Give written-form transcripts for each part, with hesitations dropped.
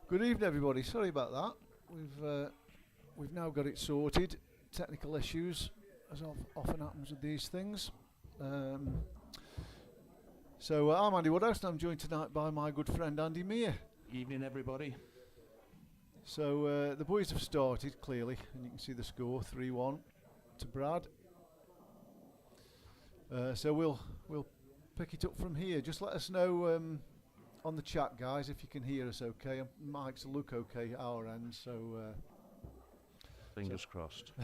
Good evening, everybody. Sorry about that. We've now got it sorted. Technical issues, as often happens with these things. I'm Andy Woodhouse, and I'm joined tonight by my good friend Andy Mear. Evening, everybody. So the boys have started clearly, and you can see the score 3-1 to Brad. So we'll pick it up from here. Just let us know on the chat, guys, if you can hear us okay. Mics look okay at our end, so fingers crossed. So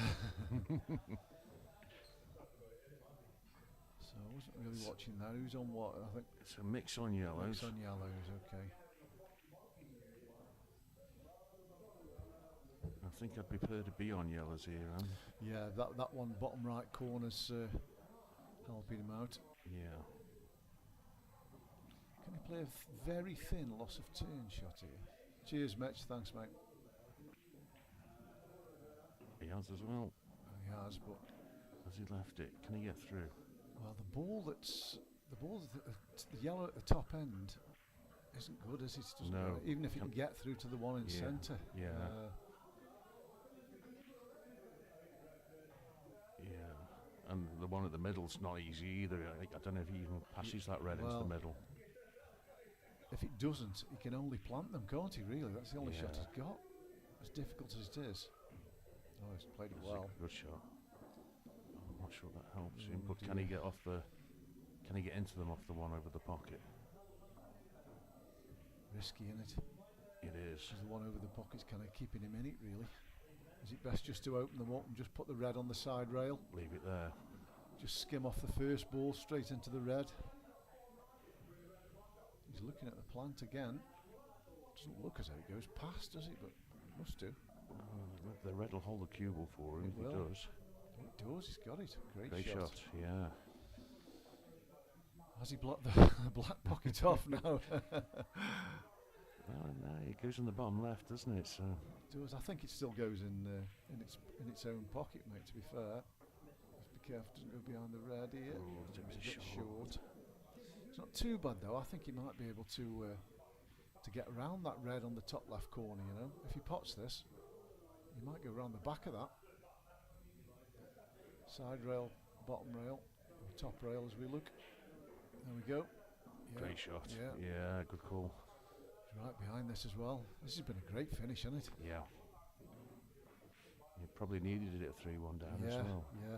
I wasn't really watching that. Who's on what? I think it's a mix on yellows. Mix on yellows, okay. I think I'd prefer to be on yellows here, Anne. Yeah, that one bottom right corner's helping him out. Yeah. Can he play a very thin loss of turn shot here? Cheers, Mitch. Thanks, mate. He has as well. He has, but has he left it? Can he get through? Well, the ball that's the yellow at the top end isn't good, is it? No. Even if he can get through to the one in centre. Yeah. And the one at the middle's not easy either. I don't know if he even passes that red into the middle. If it doesn't, he can only plant them, can't he, really? That's the only shot he's got. As difficult as it is. Oh, he's played it well. Good shot. I'm not sure that helps him, but can he get off the... Can he get into them off the one over the pocket? Risky, isn't it? It is. The one over the pocket's kind of keeping him in it, really. Is it best just to open them up and just put the red on the side rail? Leave it there. Just skim off the first ball straight into the red. He's looking at the plant again. Doesn't look as though it goes past, does it? But it must do. The red will hold the cue ball for him if it does. It does, he's got it. Great shot, yeah. Has he blocked the black pocket off now? Well, no, it goes in the bottom left, doesn't it? So it does. I think it still goes in its own pocket, mate. To be fair, just be careful, doesn't go behind the red here. Ooh, it's a bit short. It's not too bad though. I think he might be able to get around that red on the top left corner. You know, if he pots this, he might go around the back of that. Side rail, bottom rail, top rail as we look. There we go. Yeah. Great shot. Yeah, good call. He's right behind this as well. This has been a great finish, hasn't it? Yeah. You probably needed it at 3-1 down as well. Yeah.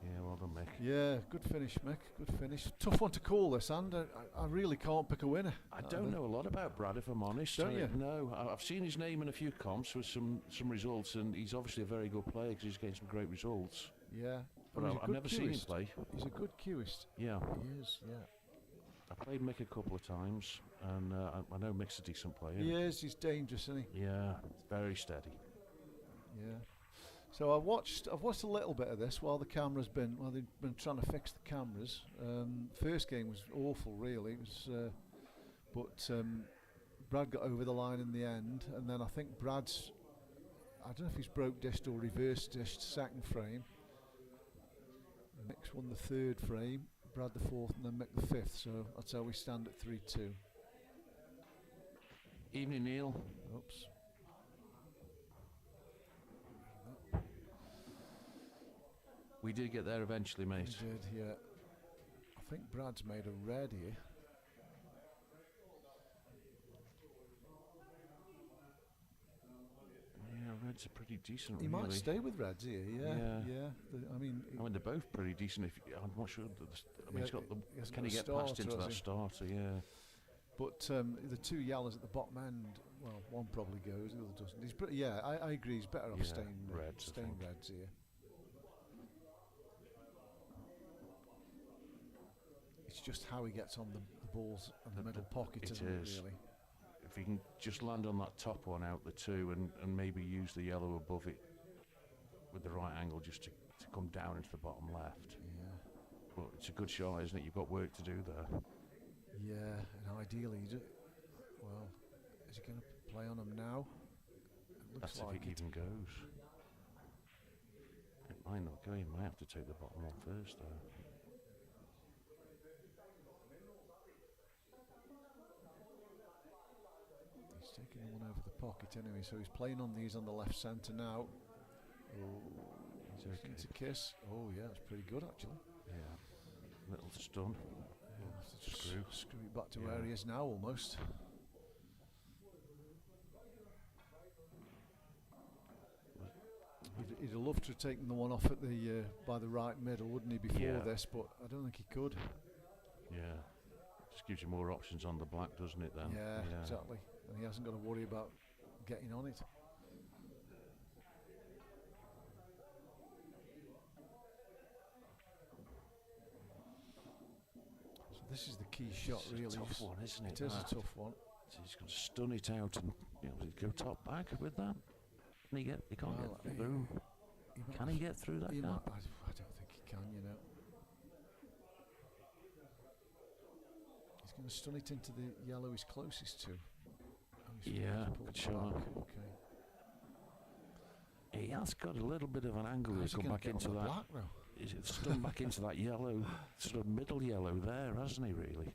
Yeah, well done, Mick. Yeah, good finish, Mick. Good finish. Tough one to call this, and I really can't pick a winner. I don't know a lot about Brad, if I'm honest. Don't you? No, I've seen his name in a few comps with some results, and he's obviously a very good player because he's getting some great results. Yeah. But I've never seen him play. He's a good cueist. Yeah. He is, yeah. I played Mick a couple of times, and I know Mick's a decent player. He is. He's dangerous, isn't he? Yeah, very steady. Yeah. So I've watched a little bit of this while they've been trying to fix the cameras. First game was awful, really. It was, but Brad got over the line in the end, and then I think I don't know if he's broke dished or reverse dished second frame. Mick's won the third frame, Brad the fourth, and then Mick the fifth. So that's how we stand at 3-2. Evening, Neil. Oops. We did get there eventually, mate. We did, yeah. I think Brad's made a red here. Yeah, red's a pretty decent. He might stay with reds here. Yeah. I mean, they're both pretty decent. I'm not sure. He's got the. Can he get past into that starter? Yeah. But the two yellows at the bottom end. Well, one probably goes, the other doesn't. I agree. He's better off staying reds here. It's just how he gets on the balls and the middle pocket, isn't it, really? If he can just land on that top one out the two and maybe use the yellow above it with the right angle just to come down into the bottom left. Yeah. But it's a good shot, isn't it? You've got work to do there. Yeah, and ideally, is he going to play on him now? That's like if it even goes. It might not go. He might have to take the bottom one first, though. taking the one over the pocket anyway, so he's playing on these on the left centre now. Oh, He's looking okay. to kiss. Oh yeah, that's pretty good actually. Yeah. Little stun. Yeah, have to just Screw. screw it back to Yeah. where he is now almost. He'd have loved to have taken the one off at the by the right middle, wouldn't he, before Yeah. this? But I don't think he could. Yeah. Just gives you more options on the black, doesn't it? Then. Yeah, exactly. And he hasn't got to worry about getting on it. So this is the key shot, It's really. a tough one, isn't it? It is that? a tough one. So he's going to stun it out and go top back with that. Can he get? He can't Well, get through. Can he get through that I gap? don't think he can, you know. He's going to stun it into the yellow he's closest to. Oh, he's Yeah, pulled good back. shot. Okay. He has got a little bit of an angle to How's he come gonna back get on into the that. black, though? He's stun back into that yellow, sort of middle yellow there, hasn't he? Really?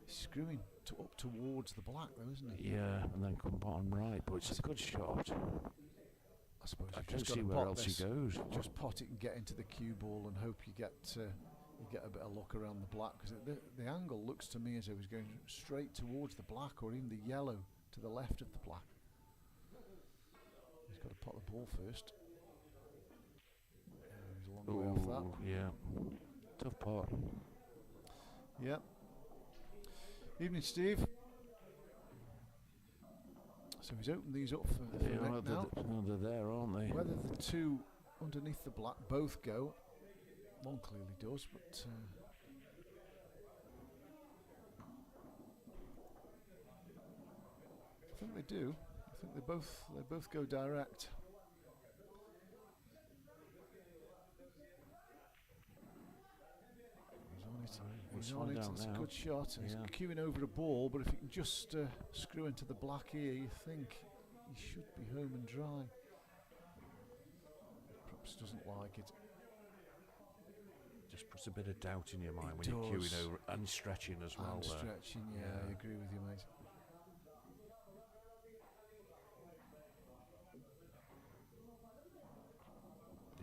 He's screwing up towards the black, though, isn't he? Yeah, and then come bottom right, but it's a good shot. I suppose I you've don't just got see to where pot else this. he goes. Just pot it and get into the cue ball and hope you get a bit of luck around the black, because the angle looks to me as though he's going straight towards the black or even the yellow to the left of the black. He's got to pot the ball first. He's a long way off that. Yeah. Tough pot. Yeah. Evening, Steve. So he's opened these up for Rick now. They're there, aren't they? Whether the two underneath the black both go, one clearly does, but I think they do. I think they both go direct. He's on it. It's a good shot. He's queuing over a ball, but if he can just screw into the black here, you think he should be home and dry. Perhaps doesn't like it. Just puts a bit of doubt in your mind It when you're does. queuing over and stretching as well. And stretching, yeah, I agree with you, mate.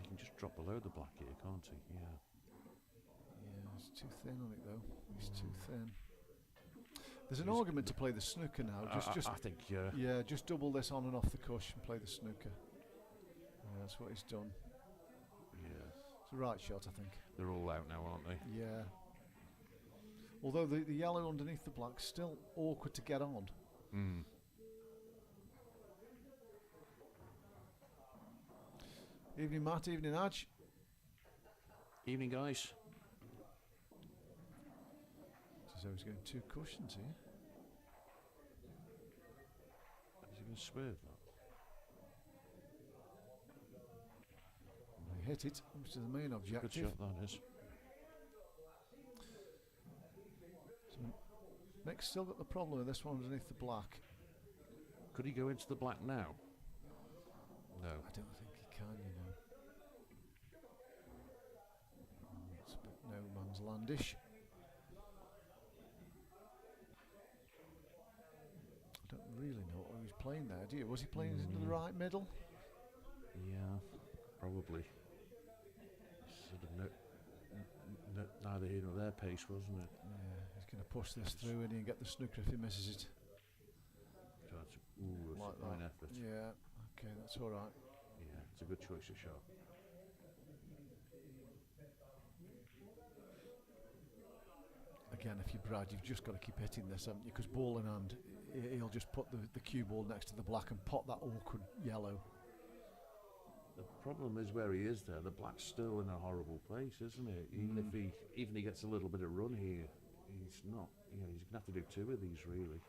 He can just drop below the black here, can't he? Yeah. Yeah, he's too thin on it though. He's too thin. There's an argument to play the snooker now. I think, yeah, just double this on and off the cush and play the snooker. Yeah, that's what he's done. Yeah. It's the right shot, I think. They're all out now, aren't they? Yeah. Although the yellow underneath the black's still awkward to get on. Mm. Evening, Matt. Evening, Aj. Evening, guys. So he's going two cushions here. Is he going to swerve that? He hit it, which is the main objective. Good shot, that is. So Mick's still got the problem with this one underneath the black. Could he go into the black now? No. I don't think he can, you know. It's a bit no man's landish. I don't really know what he was playing there, do you? Was he playing it into the right middle? Yeah, probably. Sort of neither here nor there pace, wasn't it? Yeah, he's going to push this through and get the snooker if he misses it. Ooh, Like a fine that. effort. Yeah, okay, that's all right. Yeah, it's a good choice of shot. Again, if you're Brad, you've just got to keep hitting this, haven't you? Because ball in hand, he'll just put the cue ball next to the black and pot that awkward yellow. The problem is where he is there. The black's still in a horrible place, isn't it? Even if he gets a little bit of run here, he's not. You know, he's gonna have to do two of these really.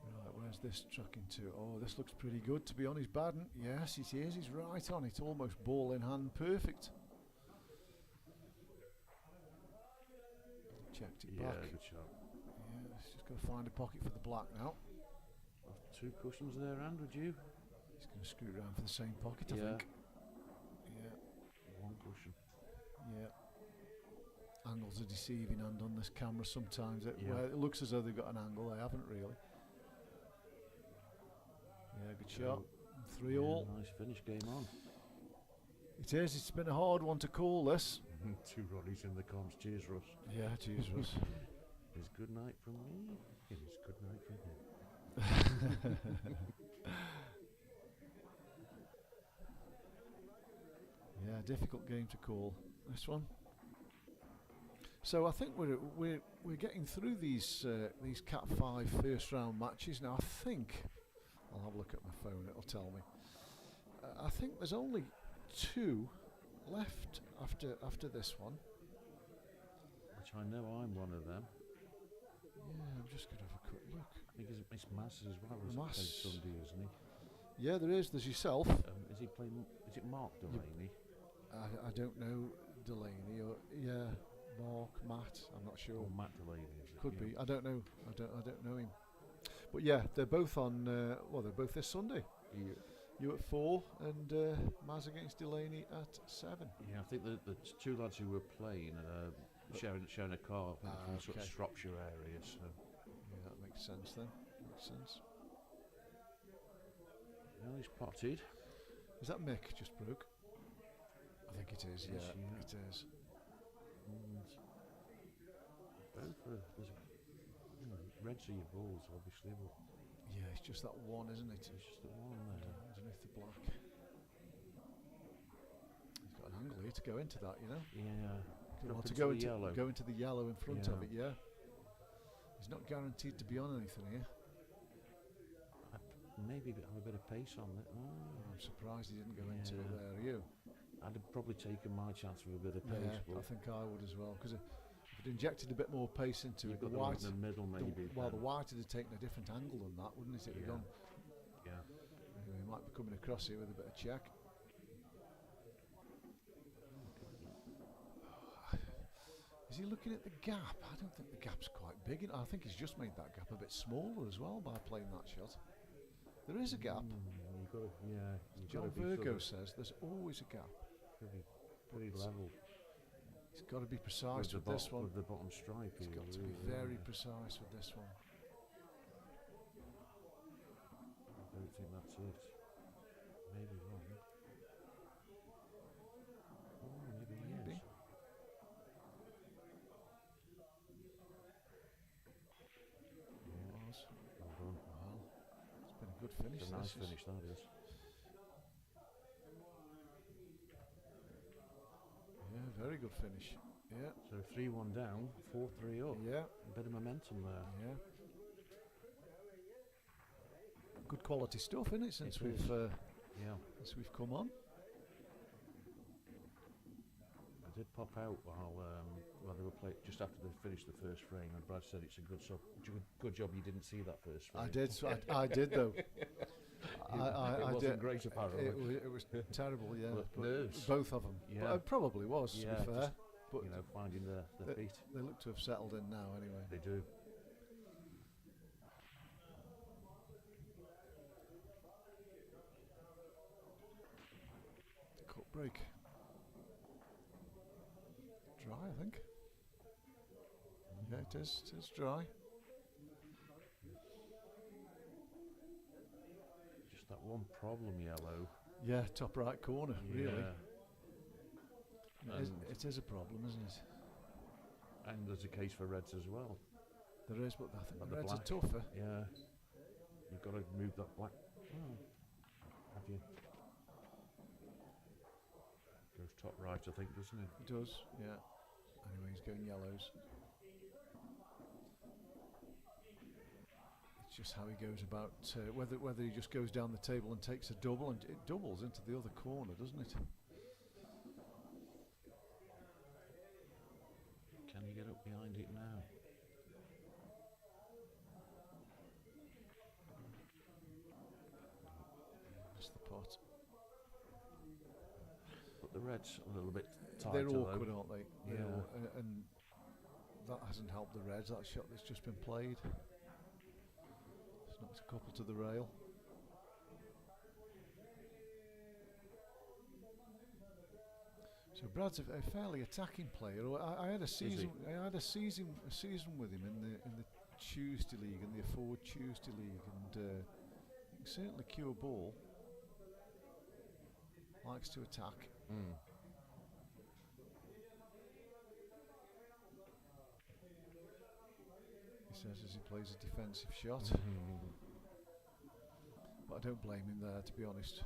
Right, where's this tracking to? Oh, this looks pretty good, to be honest. Baden, yes, it is. He's right on it. Almost ball in hand, perfect. Checked it back. Yeah, good shot. Yeah, he's just got to find a pocket for the black now. 2 cushions in their hand, would you? He's going to scoot around for the same pocket, I think. Yeah. 1 cushion. Yeah. Angles are deceiving hand on this camera sometimes. Yeah. Where it looks as though they've got an angle, they haven't really. Yeah, good shot. 3 all. Nice finish, game on. It is. It's been a hard one to call this. 2 Roddies in the comms. Cheers, Russ. Yeah, cheers, Russ. It's good night from me. It is good night from him. Yeah, difficult game to call, this one. So I think we're getting through these Cat 5 first round matches now. I think I'll have a look at my phone. It'll tell me. I think there's only 2 left after this one. Which I know I'm one of them. Yeah, I'm just going to have a quick look. I think it's Mass as well. Mass. Sunday, isn't he? Yeah, there is. There's yourself. Is he playing? Is it Mark Delaney? I don't know Delaney or Mark, Matt. I'm not sure. Or Matt Delaney. Is it? Could be. I don't know. I don't know him. But yeah, they're both on. They're both this Sunday. Yeah. You at 4 and Maz against Delaney at 7. Yeah, I think the 2 lads who were playing sharing a car from sort of Shropshire area. So. Yeah, that makes sense then. Makes sense. Well, he's potted. Is that Mick just broke? I think it is. Yes, Yeah, it is. Both reds are your balls, obviously. But Yeah, it's just that one, isn't it? it's just the one there. Underneath the black. He's got an angle here to go into that, you know. Yeah. Well, Drop to into go the into yellow. go into the yellow in front Yeah. of it, yeah. He's not guaranteed to be on anything here. Maybe have a bit of pace on it. I'm surprised he didn't go into it Yeah. there. Are you? I'd have probably taken my chance with a bit of pace. Yeah, I but think I would as well. Because if it injected a bit more pace into you've it, got the the one white, in the middle, maybe. the white would have taken a different angle than that, wouldn't it? It'd have Yeah. gone. Yeah. Anyway, he might be coming across here with a bit of check. Is he looking at the gap? I don't think the gap's quite big. I think he's just made that gap a bit smaller as well by playing that shot. There is a gap. You've got to, you've John got to be Virgo says there's always a gap. pretty level. He's got to be precise with this one. With the bottom stripe. He's got to be very precise with this one. I don't think that's it. Maybe wrong. Oh, maybe he Maybe. is. Was. Well done. Well, it's been a good finish. It's a nice this finish, that is. Yeah, very good finish. Yeah. So 3-1 down, 4-3 up. Yeah. A bit of momentum there. Yeah. Good quality stuff, isn't it? Since It we've is. Yeah. since we've come on. I did pop out while they were playing just after they finished the first frame, and Brad said it's a good job you didn't see that first frame. I did. I did though. It I wasn't did. great apparently. It was terrible. Yeah. But But nerves. both of them. Yeah. But it probably was. To Yeah, be fair. just, But finding their feet. they look to have settled in now. Anyway. They do. Cut break. Dry, I think. Yeah, it is. It is dry. Just that one problem, yellow. Yeah, top right corner. Really. Yeah. It is a problem, isn't it? And there's a case for reds as well. There is, but I think But the the reds are black. tougher. Yeah. You've got to move that black. Have you? Goes top right, I think, doesn't it? It does, yeah. Anyway, he's going yellows. It's just how he goes about whether he just goes down the table and takes a double, and it doubles into the other corner, doesn't it? Can you get up behind it now? Missed the pot. But the reds a little bit tighter. They're awkward, though. aren't they? Yeah. And that hasn't helped the Reds. That shot that's just been played. It's It's knocked a couple to the rail. So Brad's a fairly attacking player. I had a season. I had a season with him in the Tuesday league, in the Afford Tuesday league, and he can certainly cure ball. Likes to attack. He says as he plays a defensive shot. But I don't blame him there, to be honest.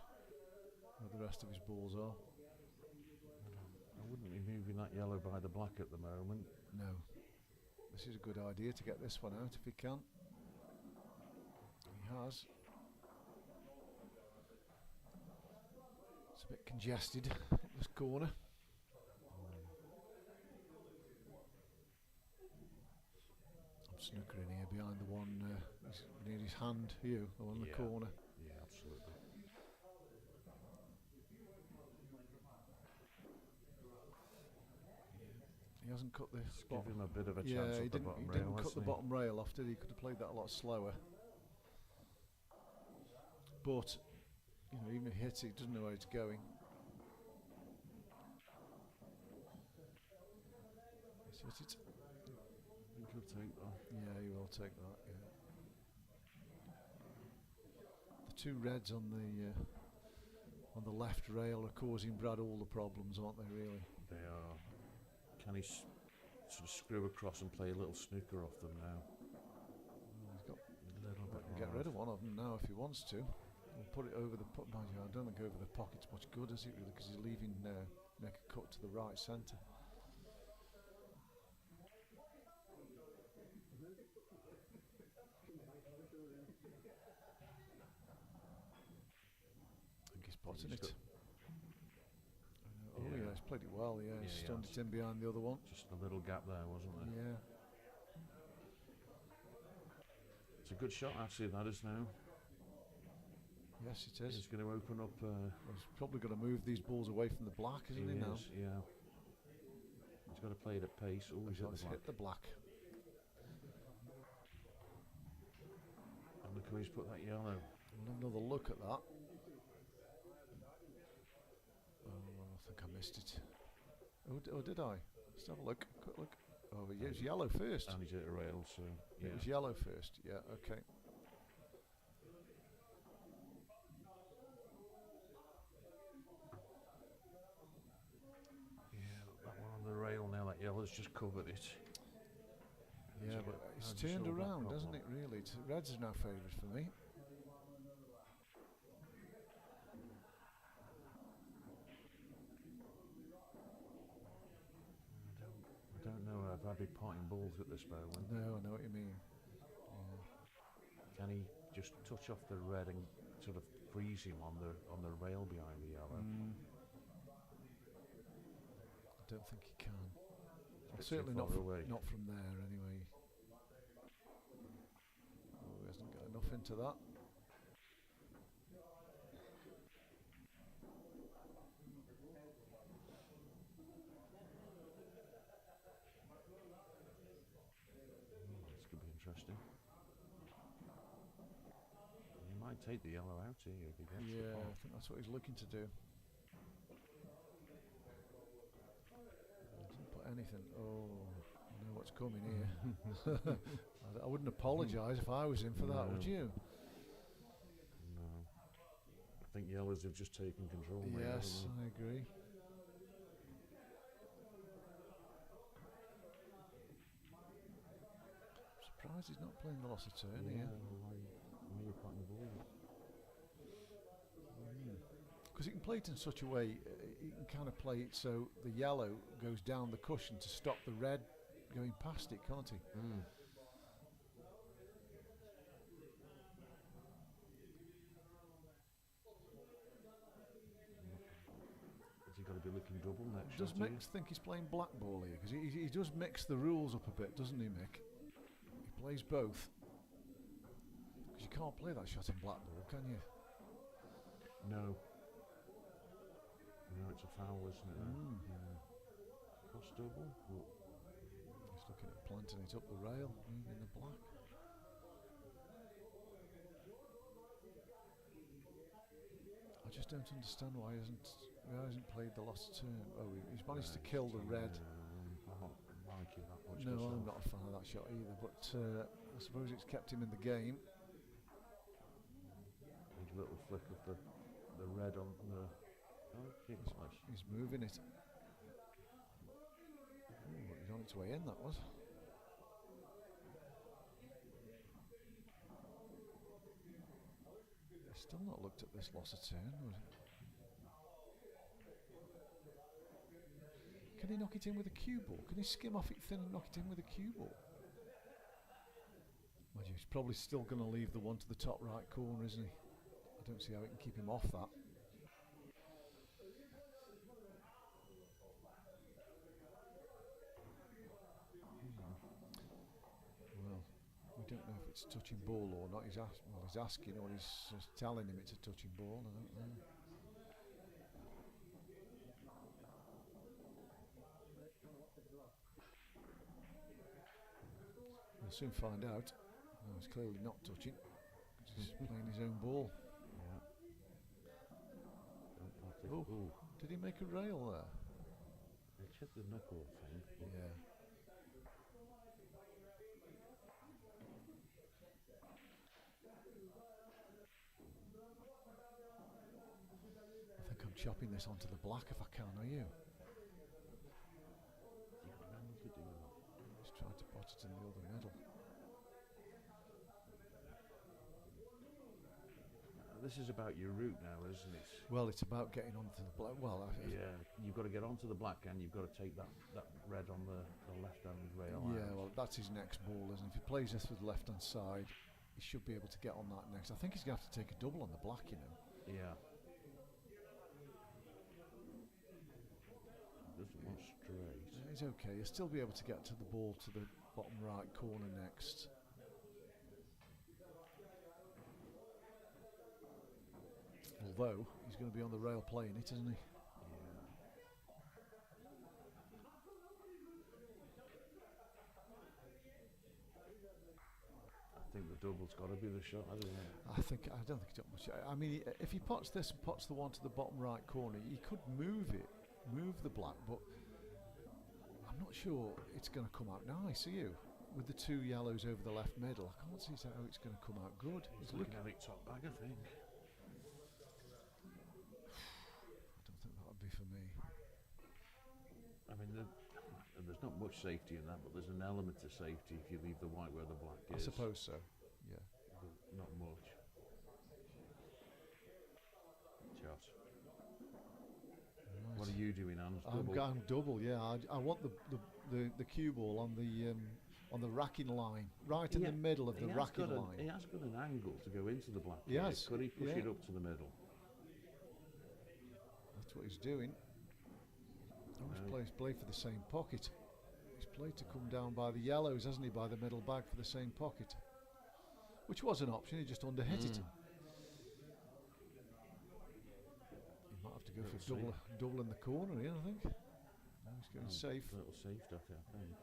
Where the rest of his balls are. I wouldn't be moving that yellow by the black at the moment. No. This is a good idea to get this one out if he can. He has. It's a bit congested up this corner. I'm snookering here behind the one near his hand here, the one in the corner. Yeah, absolutely. He hasn't cut the Give him a bit of a chance at the bottom rail. He didn't cut the bottom rail off, did he? Could have played that a lot slower. But, you know, even if he hits it, he doesn't know where it's going. He's hit it. I think he'll take that. Yeah, he will take that, yeah. The two reds on the left rail are causing Brad all the problems, aren't they, really? They are. Can he sort of screw across and play a little snooker off them now? Well, he's got A little bit get rid of one of them now if he wants to. We'll put it over the I don't think over the pocket's much good, is it really? Because he's leaving make a cut to the right centre. I think he's potting it. Oh yeah, he's played it well. Yeah, he's stunned it in behind the other one. Just a little gap there, wasn't there? Yeah. It's a good shot actually. That is now. Yes, it is. He's going to open up. He's probably going to move these balls away from the black, isn't he now? Yeah. He's got to play it at pace. Oh, he's hit the black. And look how he's put that yellow. We'll have another look at that. Oh, I think I missed it. Oh, did I? Let's have a look. Quick look. Oh, it was yellow first. And he's hit a rail, so yeah. It was yellow first. Yeah, okay. That one on the rail now, that yellow's just covered it. Yeah, but it's turned around, doesn't it, really? Reds is now favourite for me. I don't know if I'd be potting balls at this moment. No, I know what you mean. Yeah. Can he just touch off the red and sort of freeze him on the rail behind the yellow? I don't think he can. Certainly not from there, anyway. Oh, he hasn't got enough into that. This could be interesting. He might take the yellow out here if he gets the I pot. think that's what he's looking to do. Doesn't put anything. Oh, I know what's coming here. I wouldn't apologise if I was in for that, would you? No. I think yellows have just taken control. Yes, I agree. I'm surprised he's not playing the loss of turn here. Why are you potting the ball? Because he can play it in such a way, he can kind of play it so the yellow goes down the cushion to stop the red going past it, can't he? Has he got to be looking double next? Does Mick think he's playing black ball here? Because he does mix the rules up a bit, doesn't he, Mick? He plays both. Because you can't play that shot in black ball, can you? No. No, it's a foul, isn't it? Yeah. Cross double. Oh. He's looking at planting it up the rail, moving the black. don't understand why he hasn't played the lost turn. Oh, he's managed to kill the red. I'm not liking that much. No, myself. I'm not a fan of that shot either, but I suppose it's kept him in the game. Big little flick of the red on the. Oh, He's moving it. Ooh, he's on its way in, that was. He's still not looked at this loss of turn. Can he knock it in with a cue ball? Can he skim off it thin and knock it in with a cue ball? Mind you, he's probably still going to leave the one to the top right corner, isn't he? I don't see how he can keep him off that. Well, we don't know if it's touching ball or not. He's asking, or he's just telling him it's a touching ball. I don't know. We'll soon find out. No, he's clearly not touching. He's playing his own ball. Yeah. Oh, did he make a rail there? They checked the knuckle thing. Yeah. I think I'm chopping this onto the black if I can, are you? Just trying to pot it in the other middle. This is about your route now, isn't it? Well, it's about getting onto the black. Well, yeah, you've got to get onto the black and you've got to take that red on the left-hand rail. Yeah, out. well, that's his next ball, isn't it? If he plays this with the left-hand side, he should be able to get on that next. I think he's going to have to take a double on the black, you know. Yeah. Doesn't want straight. He's okay. He'll still be able to get to the ball to the bottom right corner next. Although he's going to be on the rail playing it, isn't he? Yeah. I think the double's got to be the shot, hasn't it? I don't think he's got much. I mean, if he pots this and pots the one to the bottom right corner, he could move the black, but I'm not sure it's going to come out nice. Are you? With the two yellows over the left middle, I can't see how it's going to come out good. He's looking at it top bag, I think. Be for me. I mean, there's not much safety in that, but there's an element of safety if you leave the white where the black is. I suppose so. Yeah. But not much. Shot. Right. What are you doing, Hans? I'm double. Yeah. I want the cue ball on the racking line, right in the middle of the racking line. He has got an angle to go into the black. Yes. Could he push it up to the middle? That's what he's doing. He's played for the same pocket. He's played to come down by the yellows, hasn't he? By the middle bag for the same pocket, which was an option. He just underhit it. He might have to go for a double in the corner here, I think. No, he's going safe. A little safe stuff, I think.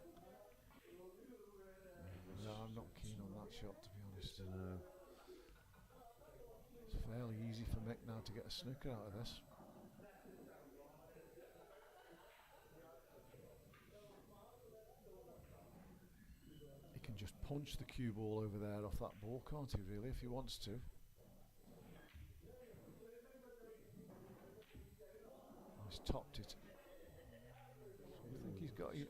No, I'm not keen on that shot, to be honest. No. It's fairly easy for Mick now to get a snooker out of this. He can just punch the cue ball over there off that ball, can't he, really, if he wants to? He's topped it.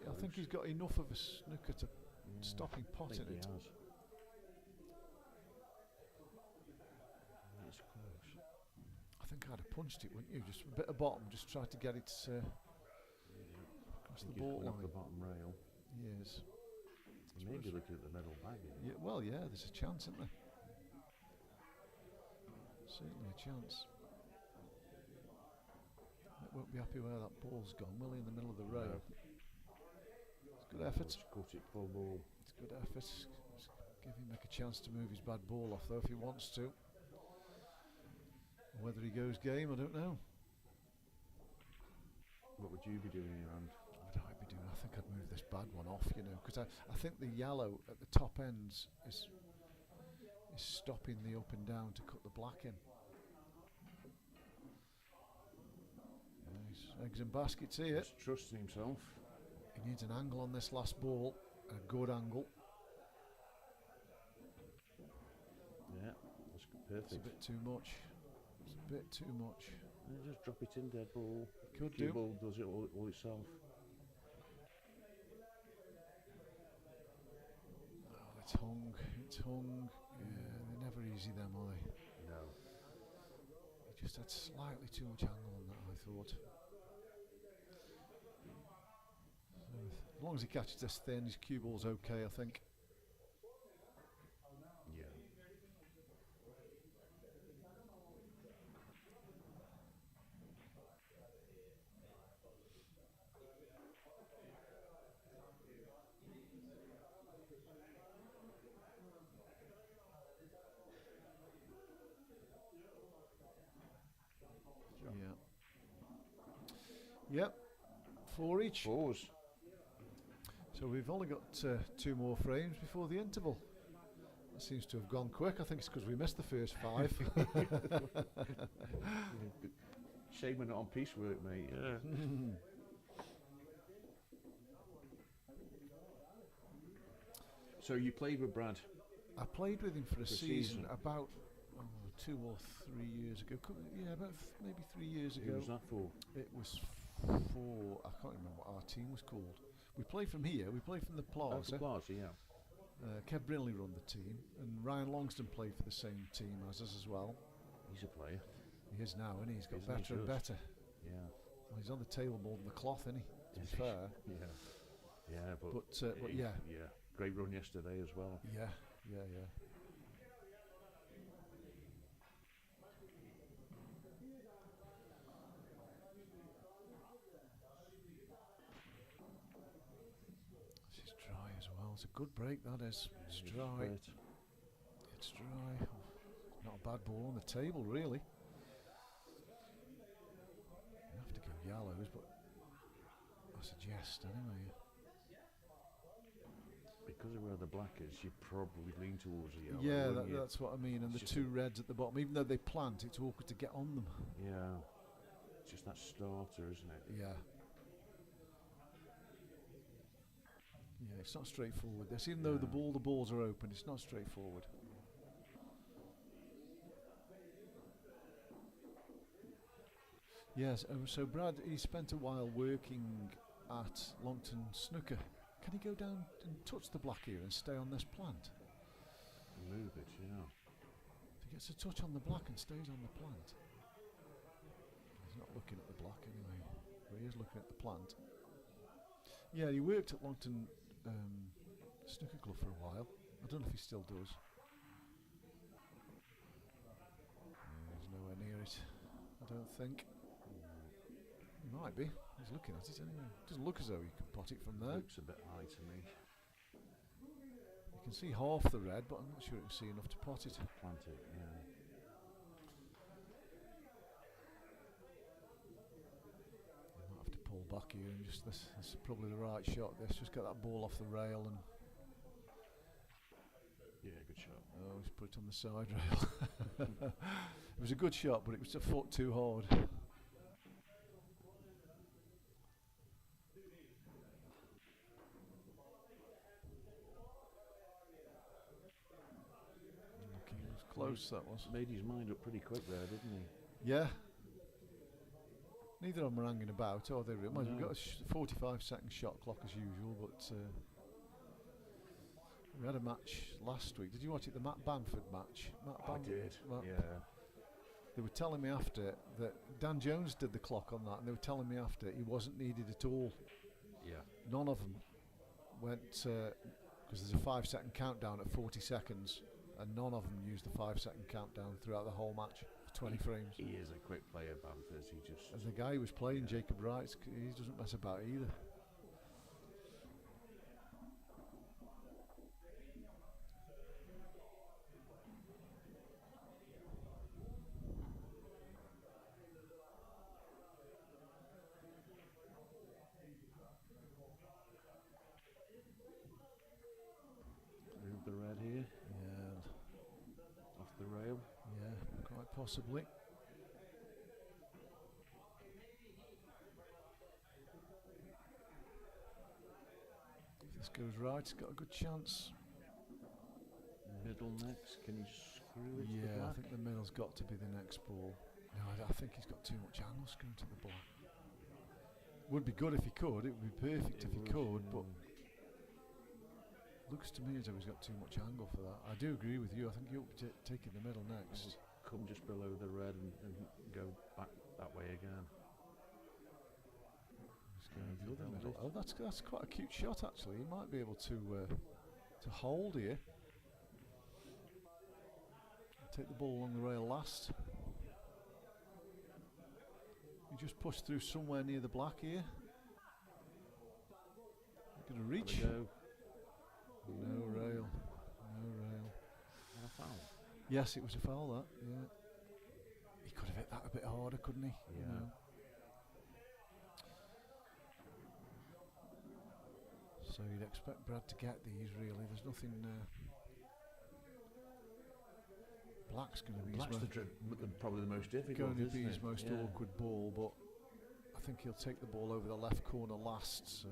I think he's got enough of a snooker to stop him potting it. It's close. I think I'd have punched it, wouldn't you? Just a bit of bottom, just try to get it across the ball line. The bottom rail. Yes. Maybe looking at the middle bag. Yeah, well, yeah, there's a chance, isn't there? Certainly a chance. Mick won't be happy where that ball's gone, will he, in the middle of the rail? It's good effort. Cut it, full ball. It's good effort. Just give him a chance to move his bad ball off, though, if he wants to. Whether he goes game, I don't know. What would you be doing in your hand? What would I be doing? I think I'd move this bad one off, you know, because I think the yellow at the top ends is stopping the up and down to cut the black in. Eggs and baskets here. Just trusting himself. He needs an angle on this last ball, a good angle. Yeah, that's perfect. It's a bit too much. It's a bit too much. Yeah, just drop it in, dead ball. Could Cue do. ball does it all itself. Oh, it's hung. It's hung. Yeah, they're never easy, them, are they? No. He just had slightly too much angle on that, I thought. As long as he catches this thin, his cue ball's okay, I think. Yeah. Yeah. Yep. 4 each. Fours. So we've only got 2 more frames before the interval. That seems to have gone quick. I think it's because we missed the first 5. Shame we're not on piecework, mate. Yeah. So you played with Brad? I played with him for a season season. about 2 or 3 years ago. Yeah, about maybe 3 years ago. Who was that for? It was for, I can't remember what our team was called. We played from here, we played from the Plaza. Plaza, yeah. Kev Brinley run the team, and Ryan Longston played for the same team as us as well. He's a player. He is now, and he's got Isn't he better and just? better. Yeah. Well, he's on the table more than the cloth, isn't he? To be fair. Yeah. Yeah, but yeah. Yeah. Great run yesterday as well. Yeah. This is dry as well. It's a good break, that is. It's dry. It's dry. Not a bad ball on the table, really. You have to go yellows, but I suggest anyway. Because of where the black is, you probably lean towards the yellow. Yeah, wouldn't you? that's what I mean. And It's the just 2 reds at the bottom, even though they plant, it's awkward to get on them. Yeah. It's just that starter, isn't it? Yeah. Yeah, it's not straightforward. This, even though the balls are open, it's not straightforward. Yes. So Brad, he spent a while working at Longton Snooker. Can he go down and touch the black here and stay on this plant? Move it, yeah. If he gets a touch on the black and stays on the plant. He's not looking at the black anyway, but he is looking at the plant. Yeah, he worked at Longton Snooker Club for a while. I don't know if he still does. He's nowhere near it, I don't think. He might be. He's looking at it anyway. Doesn't look as though he can pot it from there. Looks a bit high to me. You can see half the red, but I'm not sure you can see enough to pot it. Plant it, yeah. You might have to pull back here and just this is probably the right shot. This just get that ball off the rail and Yeah, good shot. oh, he's put it on the side rail. It was a good shot, but it was a foot too hard. Close that was. Made his mind up pretty quick there, didn't he? Yeah. Neither of them are hanging about, are they? We've No. got a 45-second shot clock as usual, but we had a match last week. Did you watch it? The Matt Bamford match. I did. Yeah. They were telling me after that Dan Jones did the clock on that, and they were telling me after he wasn't needed at all. Yeah. None of them went because there's a 5-second countdown at 40 seconds. And none of them used the 5-second countdown throughout the whole match for 20 frames. He is a quick player, Bamford. He just. And the guy who was playing, Jacob Wright, he doesn't mess about either. Move the red here. Yeah, Off the rail. yeah, quite possibly. This goes right, it's got a good chance. Middle next, can you screw it to the Yeah, I black? think the middle's got to be the next ball. No, I think he's got too much angle screwed to the black. Would be good if he could, it would be perfect if he could, but looks to me as though he's got too much angle for that. I do agree with you, I think you'll be taking the middle next. Come just below the red and go back that way again. He's going to the other middle. Oh, that's quite a cute shot actually. He might be able to hold here. Take the ball along the rail last. You just push through somewhere near the black here. Going to reach. No rail. No rail. And a foul. Yes, it was a foul that. Yeah. He could have hit that a bit harder, couldn't he? Yeah. You know. So you'd expect Brad to get these really. There's nothing. Black's going to be probably the most difficult. Going to be his most awkward ball, but I think he'll take the ball over the left corner last. So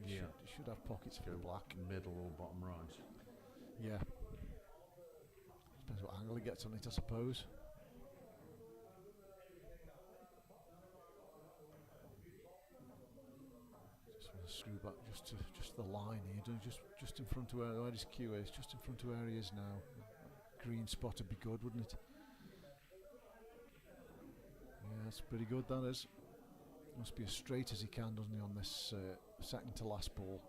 you know he should have pockets for the black. Middle or bottom right. Yeah. Depends what angle he gets on it, I suppose. Just want to screw back just the line here, just in front of where his cue is, just in front of where he is now. Green spot would be good, wouldn't it? Yeah, that's pretty good, that is. Must be as straight as he can, doesn't he, on this second to last ball.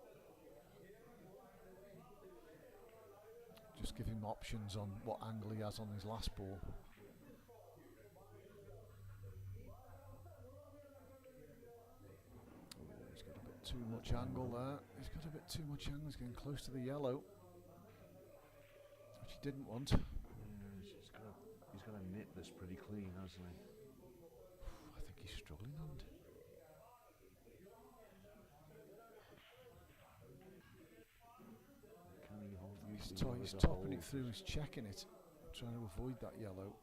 Just give him options on what angle he has on his last ball. He's got a bit too much angle there. He's got a bit too much angle. He's getting close to the yellow, which he didn't want. Yeah, he's got to knit this pretty clean, hasn't he? I think he's struggling, and he's topping it through, he's checking it, trying to avoid that yellow.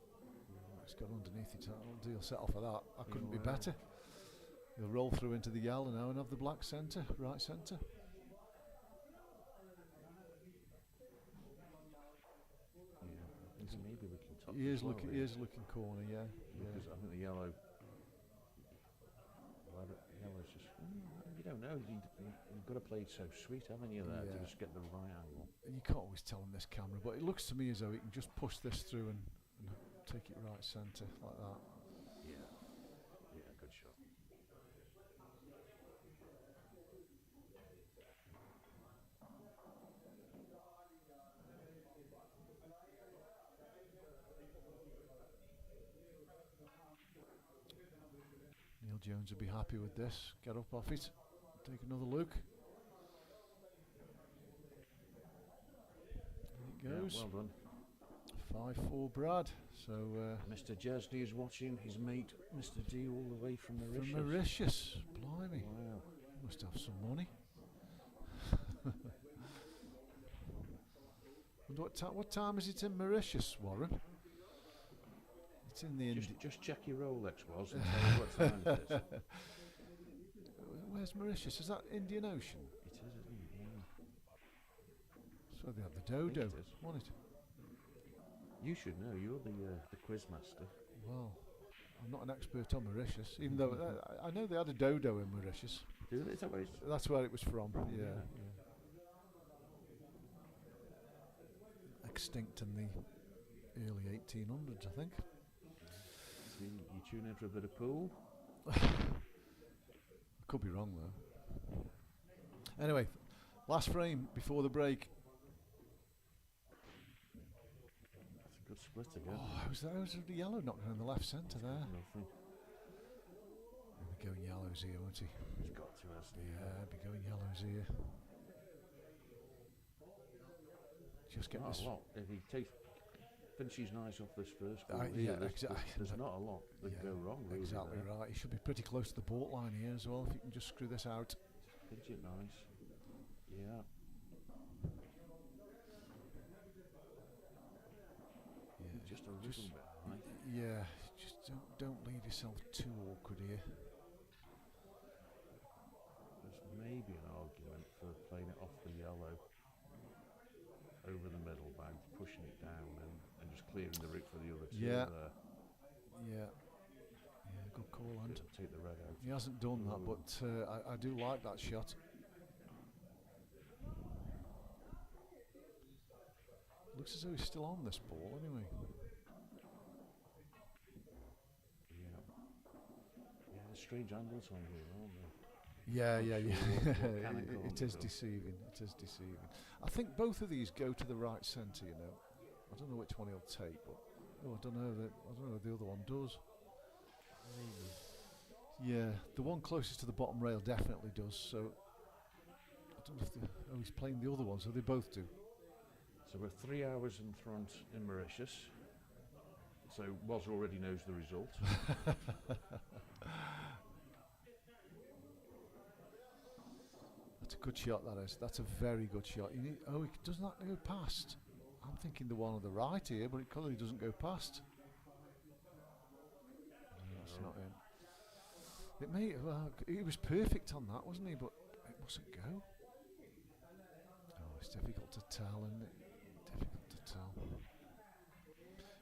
It's got underneath it. He'll settle for that. That couldn't be better. He'll roll through into the yellow now and have the black centre, right centre. Yeah, maybe looking top. He is looking corner, yeah. Because I think the yellow. Yellow's just. You don't know. You've got to play it so sweet, haven't you? There to just get the right angle. And you can't always tell on this camera, but it looks to me as though he can just push this through and take it right centre like that. Yeah, good shot. Neil Jones would be happy with this. Get up off it. Take another look. There it goes. Yeah, well done. 5-4 Brad. So Mr. Jesney is watching his mate, Mr. D, all the way from Mauritius. From Mauritius. Blimey. Wow. Must have some money. What time is it in Mauritius, Warren? It's in the just check your Rolex, Wells, and tell you what time it is. Where's Mauritius? Is that Indian Ocean? It is, isn't it? Yeah. So they have the dodo, it is. won't it? You should know. You're the quiz master. Well, I'm not an expert on Mauritius, even though I know they had a dodo in Mauritius. Is that where it's? That's where it was from. Yeah. Extinct in the early 1800s, I think. You tune in for a bit of pool. Could be wrong though. Anyway, last frame before the break. That's a good split again. Oh, how's the yellow knocking in the left centre there? Nothing. He'll be going yellows here, won't he? He's got to, hasn't he? Yeah, he'll be going yellows here. Just get this. If he finishes nice off this first goal, exactly. There's not a lot that go wrong. Really, exactly there. right. He should be pretty close to the baulk line here as well. If you can just screw this out. Pinch it nice. Yeah. Just a little bit high. Yeah. Just don't leave yourself too awkward here. There's maybe an argument for playing it off the clearing the route for the other two Yeah. there. Yeah, good call, and Take the red out. he hasn't done that, but I do like that shot. Looks as though he's still on this ball anyway. Yeah. Yeah, there's strange angles on here, aren't there? Yeah, Not yeah, sure yeah. what can and can't It is do. deceiving. It is deceiving. I think both of these go to the right centre. You know, I don't know which one he'll take, but I don't know that. I don't know if the other one does. Yeah, the one closest to the bottom rail definitely does. So I don't know if he's playing the other one, so they both do. So we're 3 hours in front in Mauritius. So Woz already knows the result. That's a good shot, that is. That's a very good shot. He does not go past. I'm thinking the one on the right here, but it clearly doesn't go past. That's not in. It may. Well, he was perfect on that, wasn't he? But it mustn't go. Oh, it's difficult to tell, isn't it? Difficult to tell.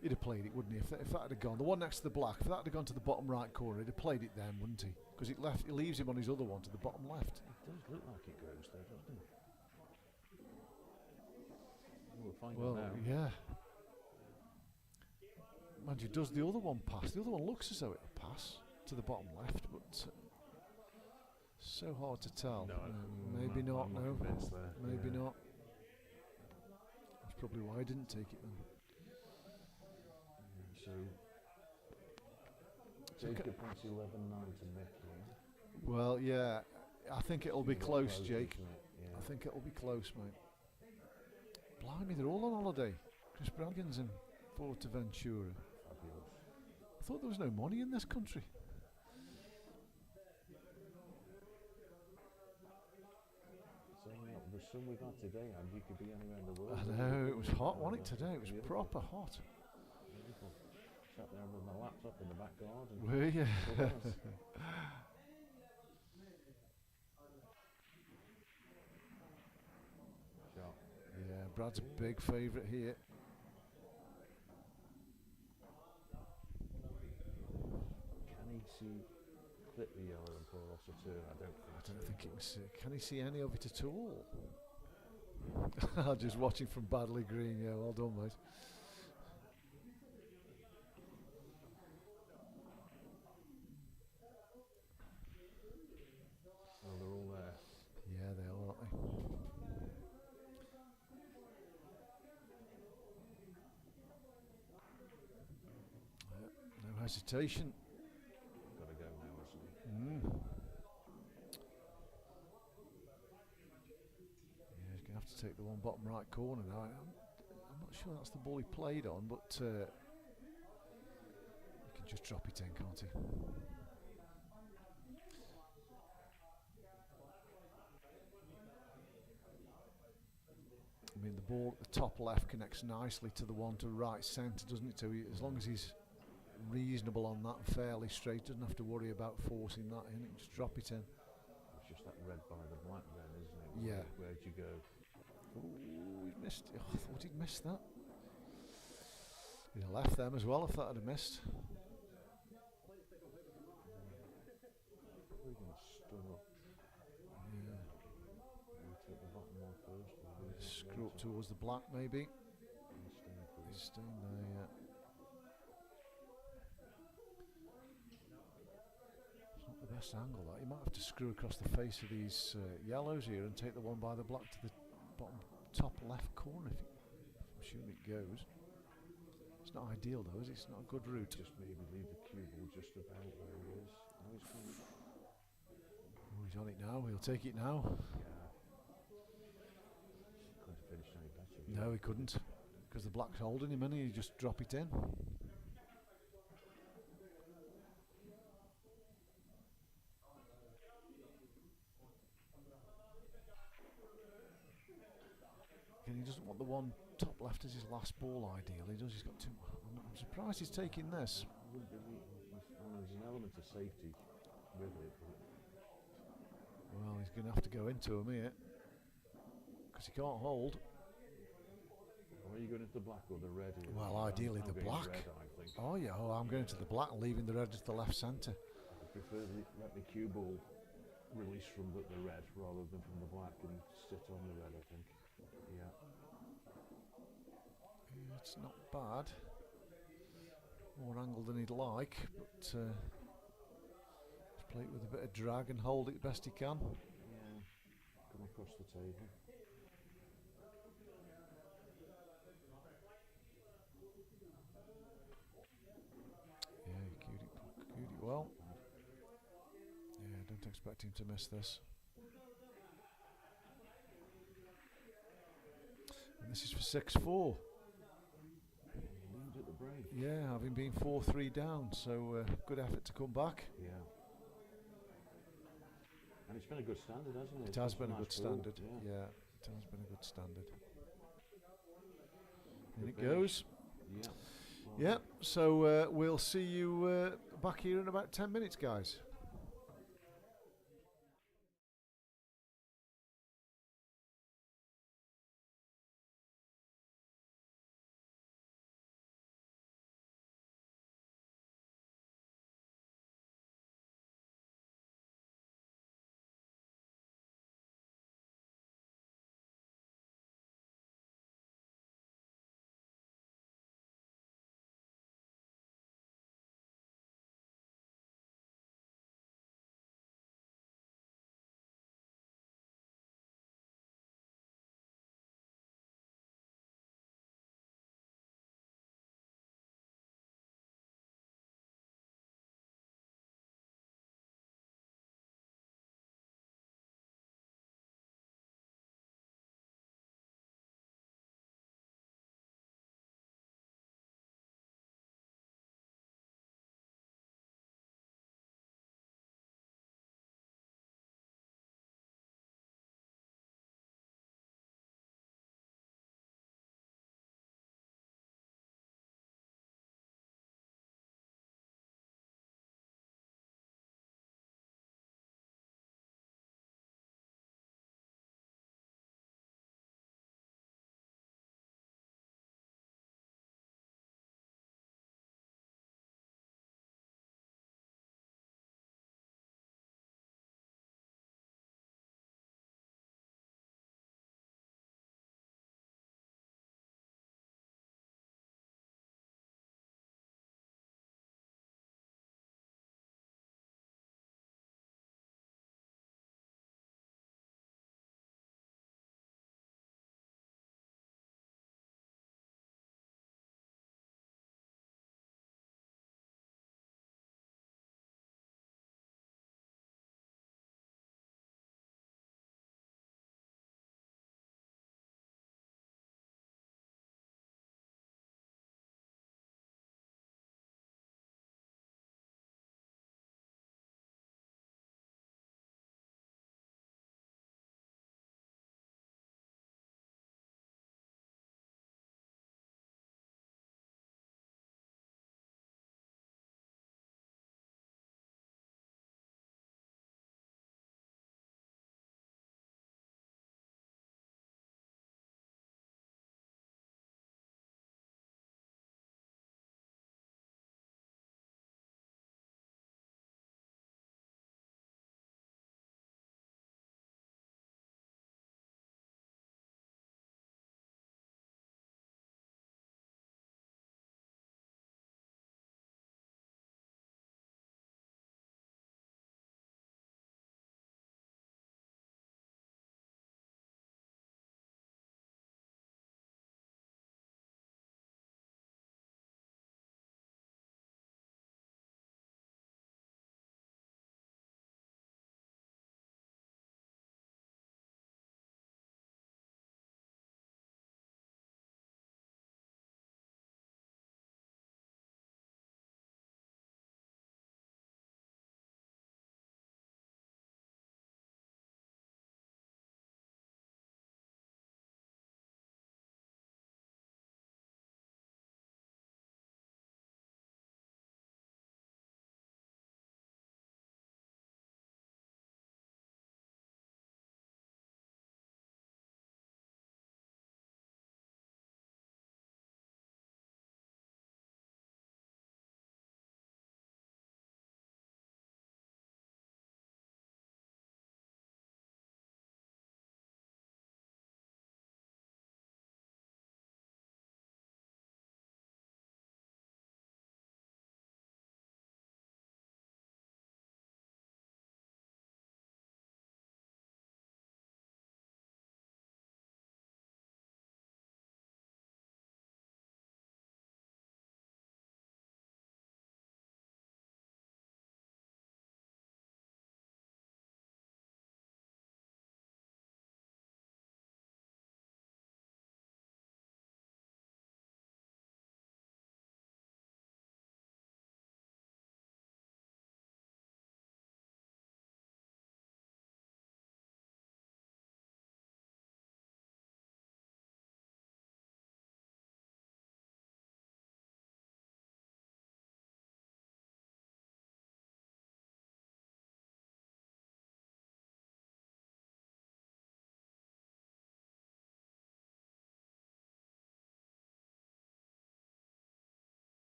He'd have played it, wouldn't he? If that had gone, the one next to the black, if that had gone to the bottom right corner, he'd have played it then, wouldn't he? Because it leaves him on his other one to the bottom left. It does look like it goes there, doesn't it? We'll find Well, out now. yeah. Mind you, does the other one pass? The other one looks as though it'll pass to the bottom left, but so hard to tell. No, maybe not. I'm No, convinced there. maybe Yeah. not. That's probably why I didn't take it then. So Jacob points 11-9 to Mick here. Well, yeah, I think it'll be close, Jake. Isn't it? Yeah. I think it'll be close, mate. Blimey, they're all on holiday. Chris Braggin's in Fuerteventura. Fabulous. I thought there was no money in this country. So the sun we've had today, and you could be anywhere in the world. I know, it was hot, wasn't it, today? It was Beautiful. proper hot. Beautiful. Sat there with my laptop in the back garden. Were you? It was. Shot. Yeah, Brad's a big favourite here. Can he see clip the yellow and pull off the turn? I don't think I don't think he can see. Can he see any of it at all? Just watching from Badley Green. Yeah, well done, mate. Oh, they're all there. Yeah, they are, aren't they? No hesitation. Got to go now, hasn't he? Yeah, he's going to have to take the one bottom right corner now. I'm not sure that's the ball he played on, but he can just drop it in, can't he? I mean, the ball at the top left connects nicely to the one to right centre, doesn't it? So as long as he's reasonable on that and fairly straight, doesn't have to worry about forcing that in. He can just drop it in. It's just that red by the black then, isn't it? Yeah. Where'd you go? Ooh, he's missed. Oh, I thought he'd missed that. He'd have left them as well if that had missed. We're going to stop. Yeah. We'll take the bottom one first. Screw up towards the black, maybe. He's staying for He's this. staying there, yeah. It's not the best angle, that. You might have to screw across the face of these yellows here and take the one by the black to the bottom top left corner, if I'm assuming it goes. It's not ideal, though, is it? It's not a good route. Just maybe leave the cue ball just about where he is. Now he's going. Oh, he's on it now. He'll take it now. Yeah. Couldn't have finished any better. No, he couldn't, because the black's holding him, and he just drop it in. Again, he doesn't want the one top left as his last ball. Ideally, he does. He's got too. I'm surprised he's taking this. I wouldn't believe there's an element of safety with it. But Well, he's going to have to go into him here, because he can't hold. oh, Are you going into the black or the red here? Well, ideally I'm the going black. red, I think. Oh yeah, oh, I'm going to the black and leaving the red as the left centre. I prefer let the cue ball release from the red rather than from the black and sit on the red, I think. Yeah. Yeah, it's not bad. More angle than he'd like, but just play it with a bit of drag and hold it best he can. Yeah. Come across the table. Yeah, he cued it well. Yeah, don't expect him to miss this. And this is for 6-4. Lead at the break. Yeah, having been 4-3 down, so good effort to come back. Yeah. And it's been a good standard, hasn't it? It has been a nice good standard. pool, Yeah, it has been a good standard. In Good it finish. goes. Yeah. Well Yeah, done. so we'll see you back here in about 10 minutes, guys.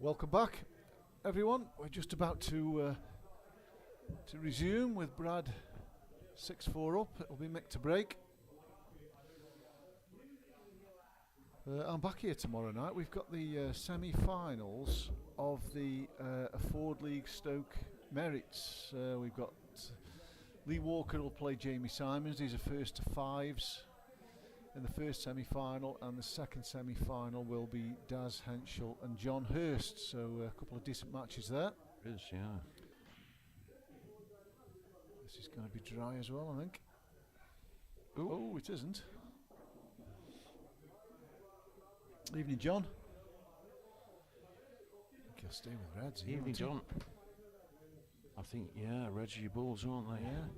Welcome back, everyone. We're just about to resume with Brad 6-4 up. It'll be Mick to break. I'm back here tomorrow night. We've got the semi-finals of the Ford League Stoke Merits. We've got Lee Walker will play Jamie Simons. These are first to fives in the first semi-final, and the second semi-final will be Daz Henschel and John Hurst. So a couple of decent matches there. It is, yeah. This is going to be dry as well, I think. Ooh. Oh, it isn't. Evening, John. I think he'll stay with Reds. Evening, John. I think, yeah, Reggie Bulls, aren't they? Yeah.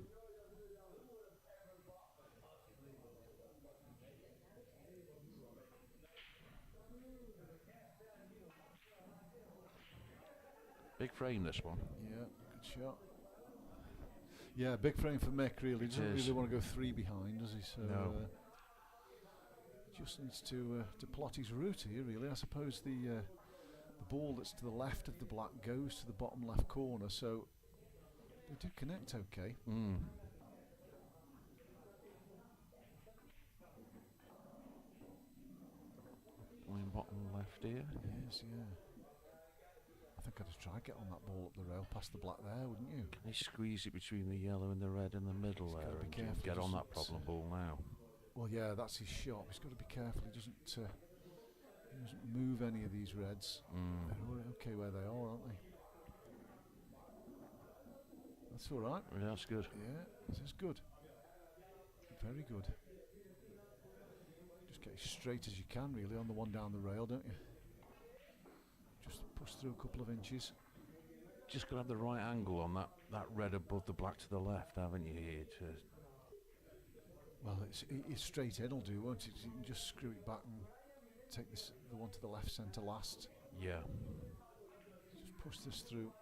Big frame, this one. Yeah, good shot. Yeah, big frame for Mick, really. He doesn't really want to go 3 behind, does he? So, no. Just needs to plot his route here, really. I suppose the ball that's to the left of the black goes to the bottom left corner, so they do connect okay. Line bottom left here. Yes, yeah. I think I'd just try get on that ball up the rail past the black there, wouldn't you? Can he squeeze it between the yellow and the red in the middle there and get on that problem ball now? Well, yeah, that's his shot. He's got to be careful. He doesn't move any of these reds. They're okay where they are, aren't they? That's all right. Yeah, that's good. Yeah, this is good. Very good. Just get as straight as you can, really, on the one down the rail, don't you? Just push through a couple of inches. Just got to have the right angle on that red above the black to the left, haven't you, here? Well, it's straight in will do, won't it? You can just screw it back and take the one to the left centre last. Yeah. Just push this through.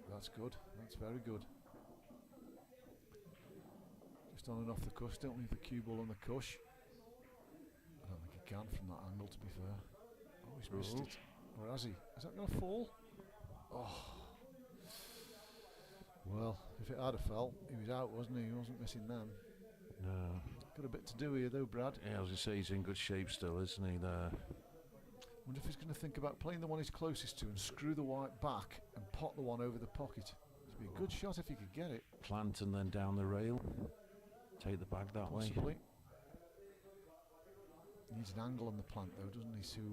That's good. That's very good. Just on and off the cush. Don't leave the cue ball on the cush. I don't think he can from that angle, to be fair. Oh, he's missed it. Or has he? Is that going to fall? Oh. Well, if it had a fell, he was out, wasn't he? He wasn't missing them. No. Got a bit to do here, though, Brad. Yeah, I was going to say he's in good shape still, isn't he? There. Wonder if he's going to think about playing the one he's closest to and screw the white back and pot the one over the pocket. It'd be a good shot if he could get it. Plant and then down the rail. Take the bag that way. He needs an angle on the plant, though, doesn't he? So he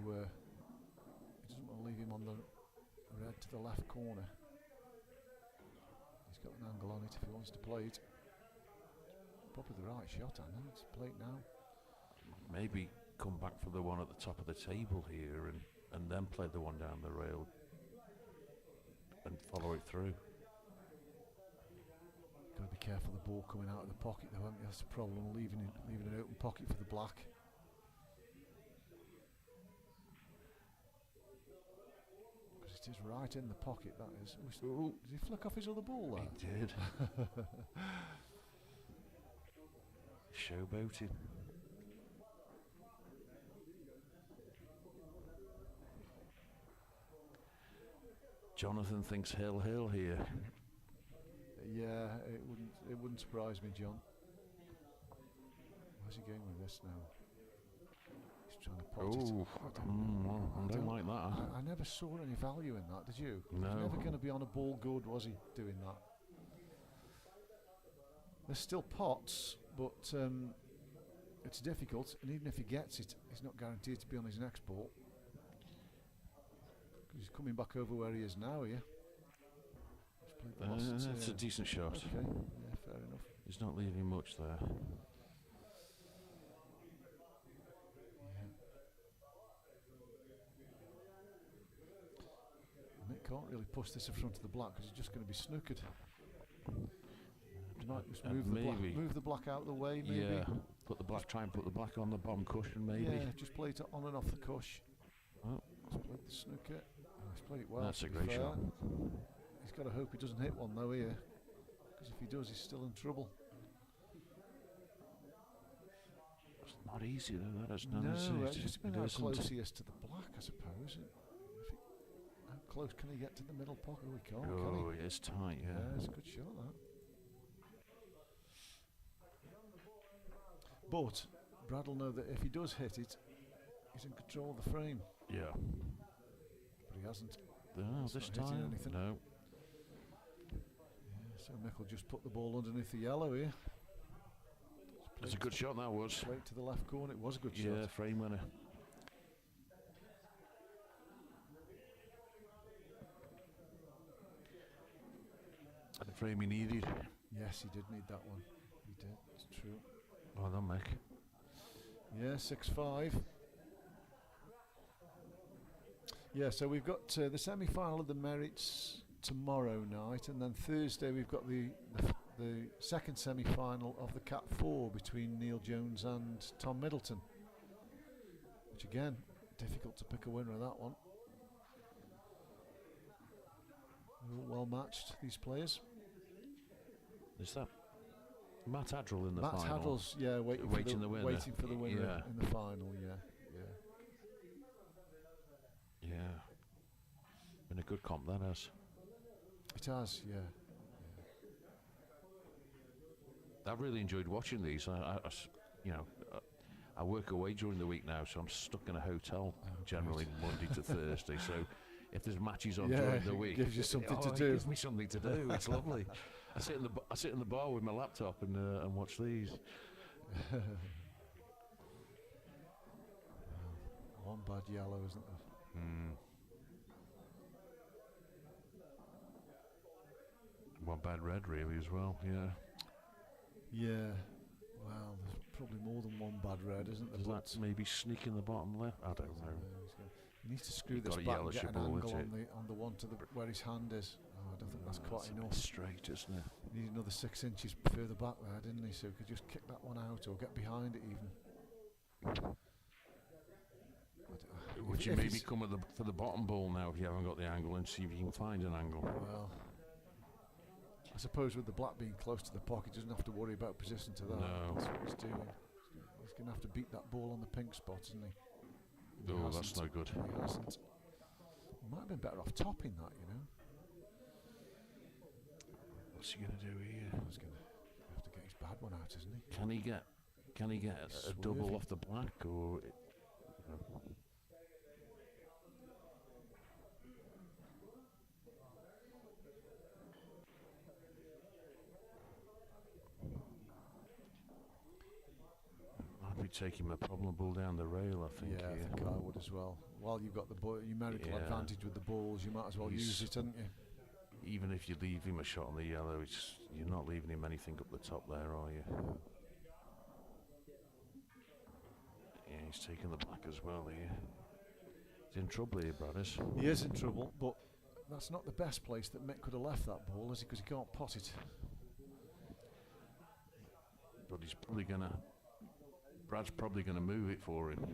doesn't want to leave him on the red to the left corner. He's got an angle on it if he wants to play it. Probably the right shot, I know. Let's play it now. Maybe come back for the one at the top of the table here and then play the one down the rail and follow it through. Got to be careful the ball coming out of the pocket, though, haven't you? That's the problem, leaving an open pocket for the black. Because it is right in the pocket, that is. Ooh, did he flick off his other ball there? He did. Showboating. Jonathan thinks Hill here. Yeah, it wouldn't surprise me, John. Where's he going with this now? He's trying to pot it. I don't like that. I never saw any value in that, did you? No. He was never going to be on a ball good, was he, doing that? There's still pots, but it's difficult, and even if he gets it, he's not guaranteed to be on his next ball. He's coming back over where he is now here. That's a decent shot. Okay, yeah, fair enough. He's not leaving much there. Mick can't really push this in front of the black because he's just going to be snookered. You might just move the black out of the way, maybe. Yeah, try and put the black on the bottom cushion, maybe. Yeah, just play it on and off the cush. Oh. He's played the snooker. He's played it well. That's a great shot. He's got to hope he doesn't hit one though here, because if he does, he's still in trouble. It's not easy though. That is no, it's just been how close he is to the black, I suppose. How close can he get to the middle pocket? We can't, can Oh, he? it's tight, yeah. Yeah, it's a good shot, that. But Brad will know that if he does hit it, he's in control of the frame. Yeah. But he hasn't. No, It's this not hitting time, anything. no. Yeah, so Mick will just put the ball underneath the yellow here. It's a good shot, that was. Straight to the left corner. It was a good shot. Yeah, frame winner. The frame he needed. Yes, he did need that one. He did. It's true. Well done, Mick. Yeah, 6-5. Yeah, so we've got the semi-final of the Merits tomorrow night, and then Thursday we've got the second semi-final of the Cat 4 between Neil Jones and Tom Middleton. Which again, difficult to pick a winner of that one. They're all well matched, these players. Is that Matt Hadrell in the Matt final? Hadrell's, yeah, waiting for the winner Yeah. in the final, yeah. Yeah. Been a good comp, that has. It has, yeah. I've really enjoyed watching these. I work away during the week now, so I'm stuck in a hotel generally Monday to Thursday. So if there's matches on during the week, it gives you something to it do. gives me something to do. It's lovely. I sit in the bar with my laptop and watch these. One bad yellow, isn't there? One bad red, really, as well. Yeah. Yeah. Well, there's probably more than one bad red, isn't there? Does But that maybe sneak in the bottom left? I don't know. he needs to screw You've this got a back and yellowish get an ball, angle isn't on the one to the where his hand is. Oh, I don't think that's quite It's a bit enough. straight, isn't it? He needed another 6 inches further back there, didn't he? So he could just kick that one out or get behind it even. Would you maybe come for the bottom ball now if you haven't got the angle and see if you can find an angle? Well, I suppose with the black being close to the pocket, he doesn't have to worry about position to that. No. That's what he's doing. He's going to have to beat that ball on the pink spot, isn't he? Oh, that's no good. He hasn't. He might have been better off topping that, you know. What's he going to do here? He's going to have to get his bad one out, isn't he? Can he get a double off the black or? I'd be taking my problem ball down the rail, I think. Yeah, I think I would as well. While you've got the numerical advantage with the balls, you might as well use it, haven't you? Even if you leave him a shot on the yellow, you're not leaving him anything up the top there, are you? Yeah, he's taking the black as well here. He's in trouble here, Bradders. He is in trouble, but that's not the best place that Mick could have left that ball, is it? Because he can't pot it. But he's probably Brad's probably going to move it for him.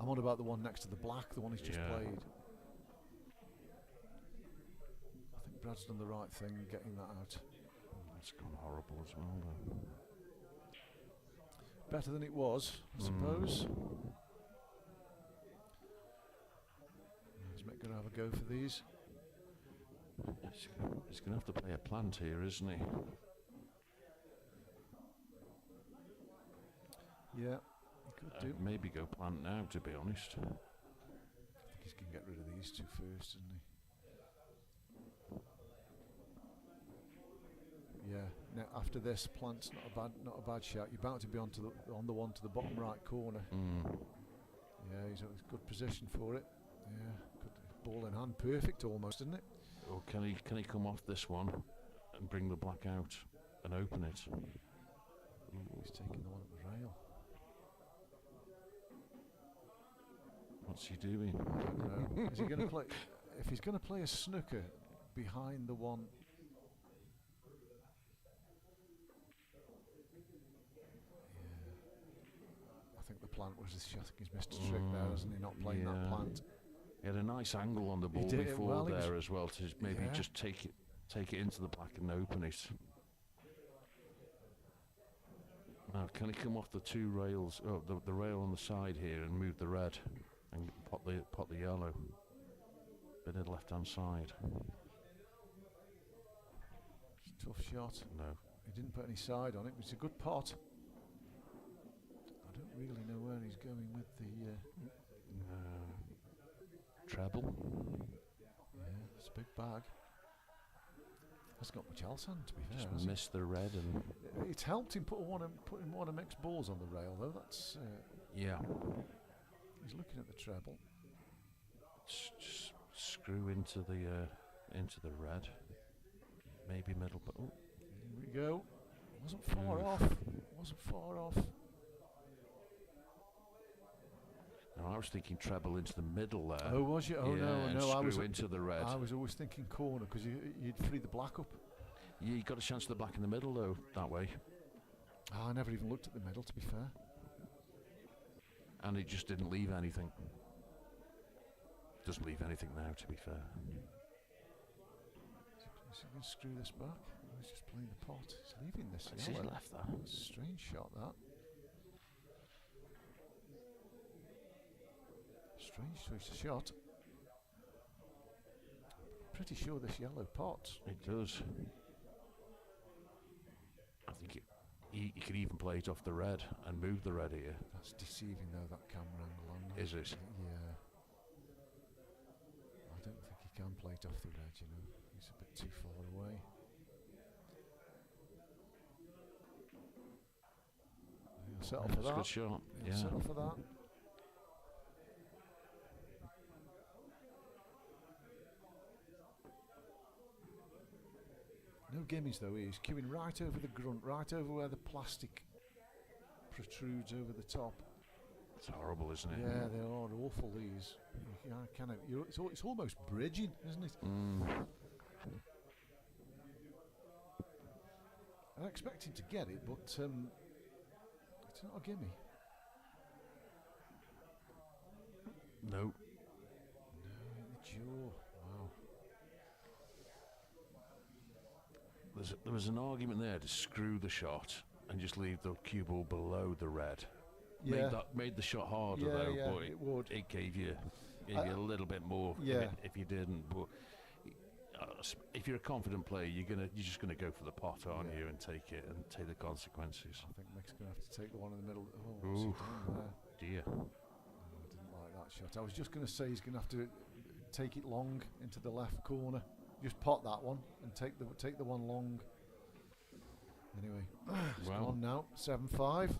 I'm on about the one next to the black, the one he's just played. I think Brad's done the right thing getting that out. That's gone horrible as well, though. Better than it was, I suppose. Is Mick going to have a go for these? He's going to have to play a plant here, isn't he? Yeah, he could do. Maybe go plant now, to be honest. I think he's going to get rid of these two first, isn't he? Yeah. Now after this, plant's not a bad shout. You're bound to be on the one to the bottom right corner. Yeah, he's in a good position for it. Yeah, good ball in hand, perfect almost, isn't it? Or can he come off this one and bring the black out and open it? He's taking the one at the rail. What's he doing? I don't know. Is he going to play? If he's going to play a snooker behind the one. I think the plant was his shot. He's missed a trick there, hasn't he? Not playing that plant. He had a nice angle on the ball before there as well to maybe just take it into the black and open it. Now, can he come off the two rails, the rail on the side here, and move the red and pot the yellow? bit of the left-hand side. It's a tough shot. No. He didn't put any side on it. It's a good pot. I don't really know where he's going with the... Treble. Yeah, it's a big bag. Hasn't got much else on, to be fair. Just missed the red and... It's helped him putting one of mixed balls on the rail, though. That's... yeah. He's looking at the treble. Just screw into the red. Maybe middle, but... Oh. Here we go. Wasn't far off. Wasn't far off. No, I was thinking treble into the middle there. Oh, was you? Oh, yeah, no, and no. I was into the red. I was always thinking corner because you'd free the black up. Yeah, you got a chance of the black in the middle though, that way. I never even looked at the middle, to be fair. And it just didn't leave anything. Doesn't leave anything now, to be fair. Is he going to screw this back? Oh, he's just playing the pot. He's leaving this. He's left that. It's a strange shot, that. Strange choice of shot. Pretty sure this yellow pot. It does. I think he could even play it off the red and move the red here. That's deceiving though, that camera angle on that. Is it? Yeah. I don't think he can play it off the red, you know. He's a bit too far away. He'll settle for that. That's a good shot. He'll settle for that. No gimmies though, he's queuing right over the grunt, right over where the plastic protrudes over the top. It's horrible, isn't it? Yeah, they are awful, these. It's almost bridging, isn't it? I expect him to get it, but it's not a gimme. No. No, the jaw. Wow. There was an argument there to screw the shot and just leave the cue ball below the red. Yeah. Made the shot harder Yeah, though, yeah, but it would. it gave you a little bit more if you didn't. But if you're a confident player, you're just gonna go for the pot, aren't you, and take it and take the consequences. I think Mick's going to have to take the one in the middle. Oh, what's Ooh, he doing there? dear. Oh, I didn't like that shot. I was just going to say he's going to have to take it long into the left corner. Just pot that one and take the one long. Anyway, it's gone now. 7-5.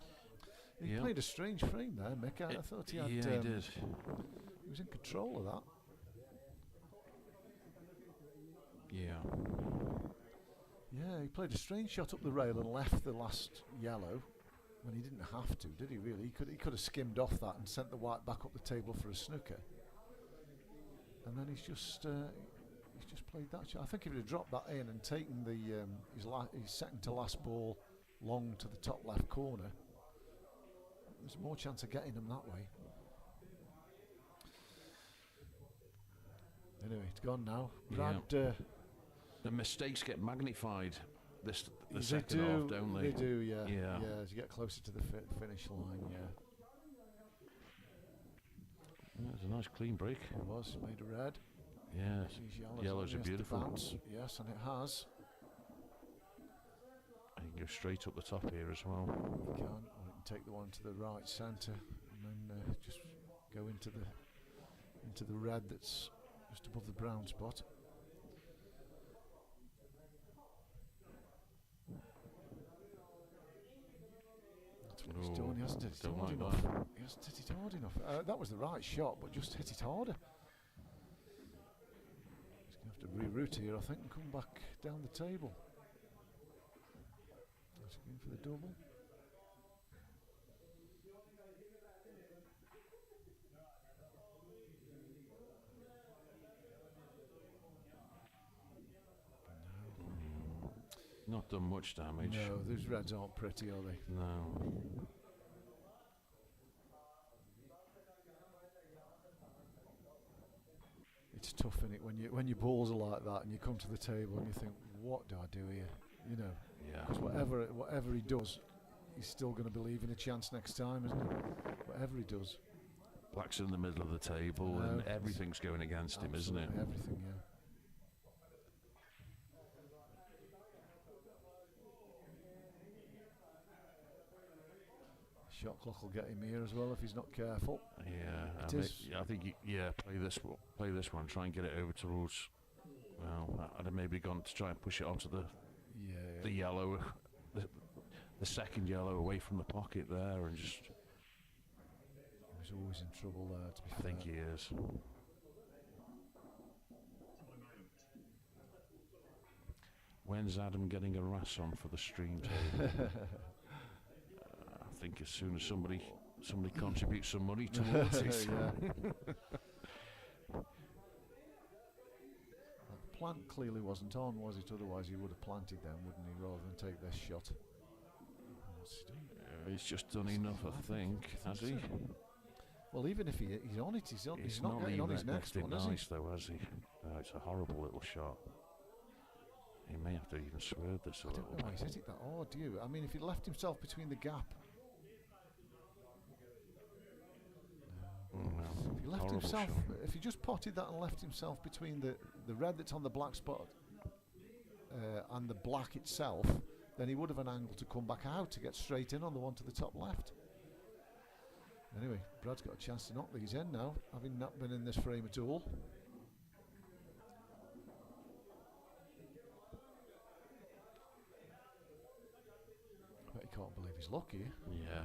He played a strange frame there, Mick. I thought he had. Yeah, he did. He was in control of that. Yeah. Yeah, he played a strange shot up the rail and left the last yellow when he didn't have to, did he? Really, he could have skimmed off that and sent the white back up the table for a snooker. And then he's just played that shot. I think if he'd have dropped that in and taken his second to last ball long to the top left corner, there's more chance of getting him that way. Anyway, it's gone now. Brad. The mistakes get magnified the They second half, don't they? They do, yeah. Yeah. As you get closer to the finish line, yeah. It's a nice clean break. It was made of red. Yeah. These Yellows are has to beautiful. bounce. Yes, and it has. And you can go straight up the top here as well. You can, or you can take the one to the right centre and then just go into the red that's just above the brown spot. That's what he's done. He hasn't hit it hard enough. He hasn't hit it hard enough. That was the right shot, but just hit it harder. He's going to have to reroute here, I think, and come back down the table. He's going for the double. Not done much damage. No, those reds aren't pretty, are they? No. It's tough, isn't it, when your balls are like that and you come to the table and you think, what do I do here? You know. Yeah. Because whatever he does, he's still going to believe in a chance next time, isn't he? Whatever he does. Black's in the middle of the table, and everything's going against him, isn't it? Everything, yeah. Shot clock will get him here as well if he's not careful. Yeah, I think play this one. Try and get it over towards. Well, I'd have maybe gone to try and push it onto the yellow, the second yellow away from the pocket there, and just. He's always in trouble there. To be fair. I think he is. When's Adam getting a RAS on for the stream table? I think as soon as somebody contributes some money towards it. That plant clearly wasn't on, was it? Otherwise he would have planted them, wouldn't he, rather than take this shot? What's he doing? He's just done enough, I think, has he? Well, even if he's on it, he's not getting on his next one, is nice though, has he? It's a horrible little shot. He may have to even swerve this a little bit. I don't know why he's hit it that hard, do you? I mean, if he left himself between the gap. If he left himself, if he just potted that and left himself between the red that's on the black spot and the black itself, then he would have an angle to come back out to get straight in on the one to the top left. Anyway, Brad's got a chance to knock these in now, having not been in this frame at all. I bet he can't believe he's lucky. Yeah.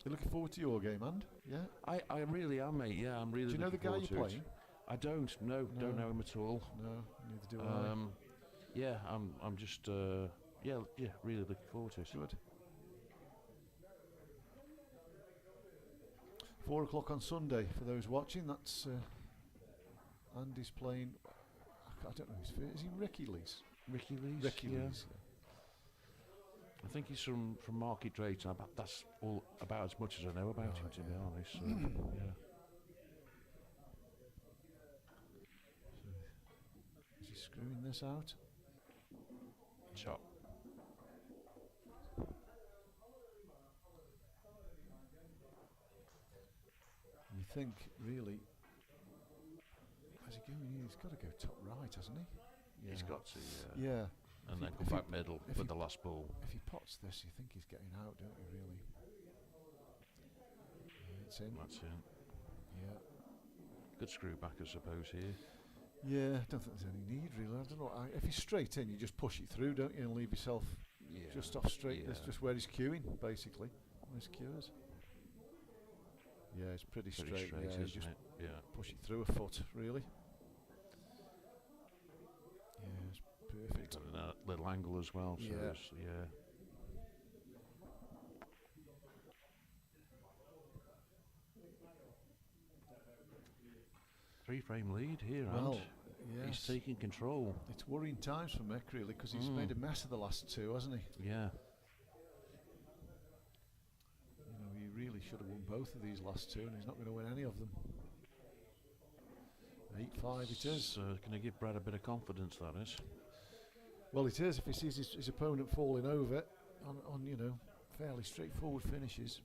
You looking forward to your game, and yeah? I really am, mate. Yeah, I'm really. Do you know the guy you're playing? I don't. No, don't know him at all. No, neither do I. Yeah, I'm just really looking forward to it. Good. 4 o'clock on Sunday for those watching. That's Andy's playing. I don't know who's first. Is he Ricky Lees? Ricky Lees. Ricky Lees. Yeah. I think he's from Market Drayton. That's all about as much as I know about him, to be honest. So, yeah. Is he screwing this out? Chop. You think, really, how's he going? He's got to go top right, hasn't he? Yeah. He's got to, yeah. And then come back middle with the last ball. If he pots this, you think he's getting out, don't you, really? Yeah, it's in. That's in. Yeah. Good screw back, I suppose, here. Yeah, I don't think there's any need, really. I don't know. If he's straight in, you just push it through, don't you, and leave yourself just off straight. That's just where he's queuing, basically. Where his cue is. Yeah, it's pretty straight. Yeah, isn't just it? Yeah. push it through a foot, really. Yeah, it's perfect. Got a little angle as well. So yeah. Three-frame lead here, and he's taking control. It's worrying times for Mick, really, because he's made a mess of the last two, hasn't he? Yeah. You know, he really should have won both of these last two, and he's not going to win any of them. 8-5 it is. So can I give Brad a bit of confidence, that is? Well, it is, if he sees his opponent falling over on you know, fairly straightforward finishes.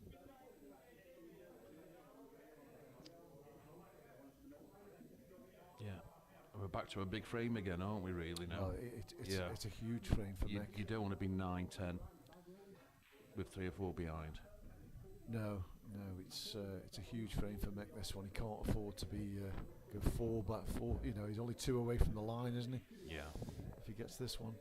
Yeah. We're back to a big frame again, aren't we, really, now? Well, it's a huge frame for Mick. You don't want to be 9-10 with 3 or 4 behind. No, it's a huge frame for Mick, this one. He can't afford to be go 4 back 4. You know, he's only 2 away from the line, isn't he? Yeah. If he gets this one.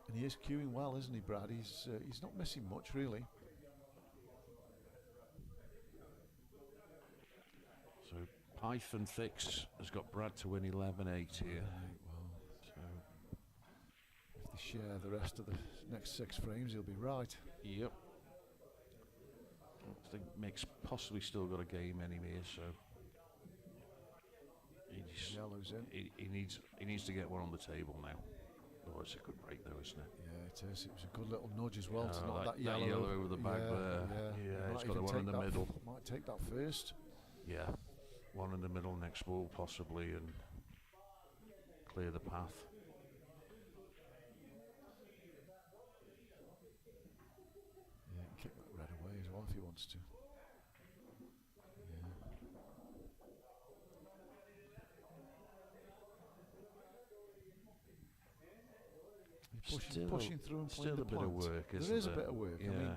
And he is queuing well, isn't he, Brad? He's not missing much, really. So Python Fix has got Brad to win 11-8 here. Right, well, so if they share the rest of the next 6 frames, he'll be right. Yep. I think Mick's possibly still got a game anyway, so Yellow's in. He needs to get one on the table now. Oh, it's a good break though, isn't it? Yeah, it is. It was a good little nudge as well to knock that yellow over the back there. Yeah, it's got the one in the middle. Might take that first. Yeah, one in the middle next ball possibly, and clear the path. kick that red away as well if he wants to. Pushing through and playing the plant. Still a bit of work, isn't there? There is a bit of work. Yeah. I mean,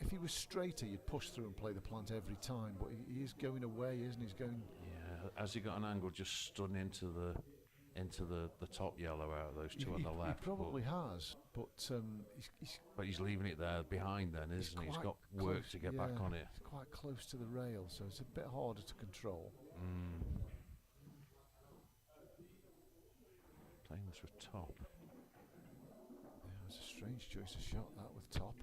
if he was straighter, you'd push through and play the plant every time. But he is going away, isn't he? He's going. Yeah. Has he got an angle just stood into the top yellow out of those two on the left? He probably has, but he's leaving it there behind then, isn't he? He's got work to get back on it. It's quite close to the rail, so it's a bit harder to control. Playing this with top. It's a strange choice of shot, that, with top.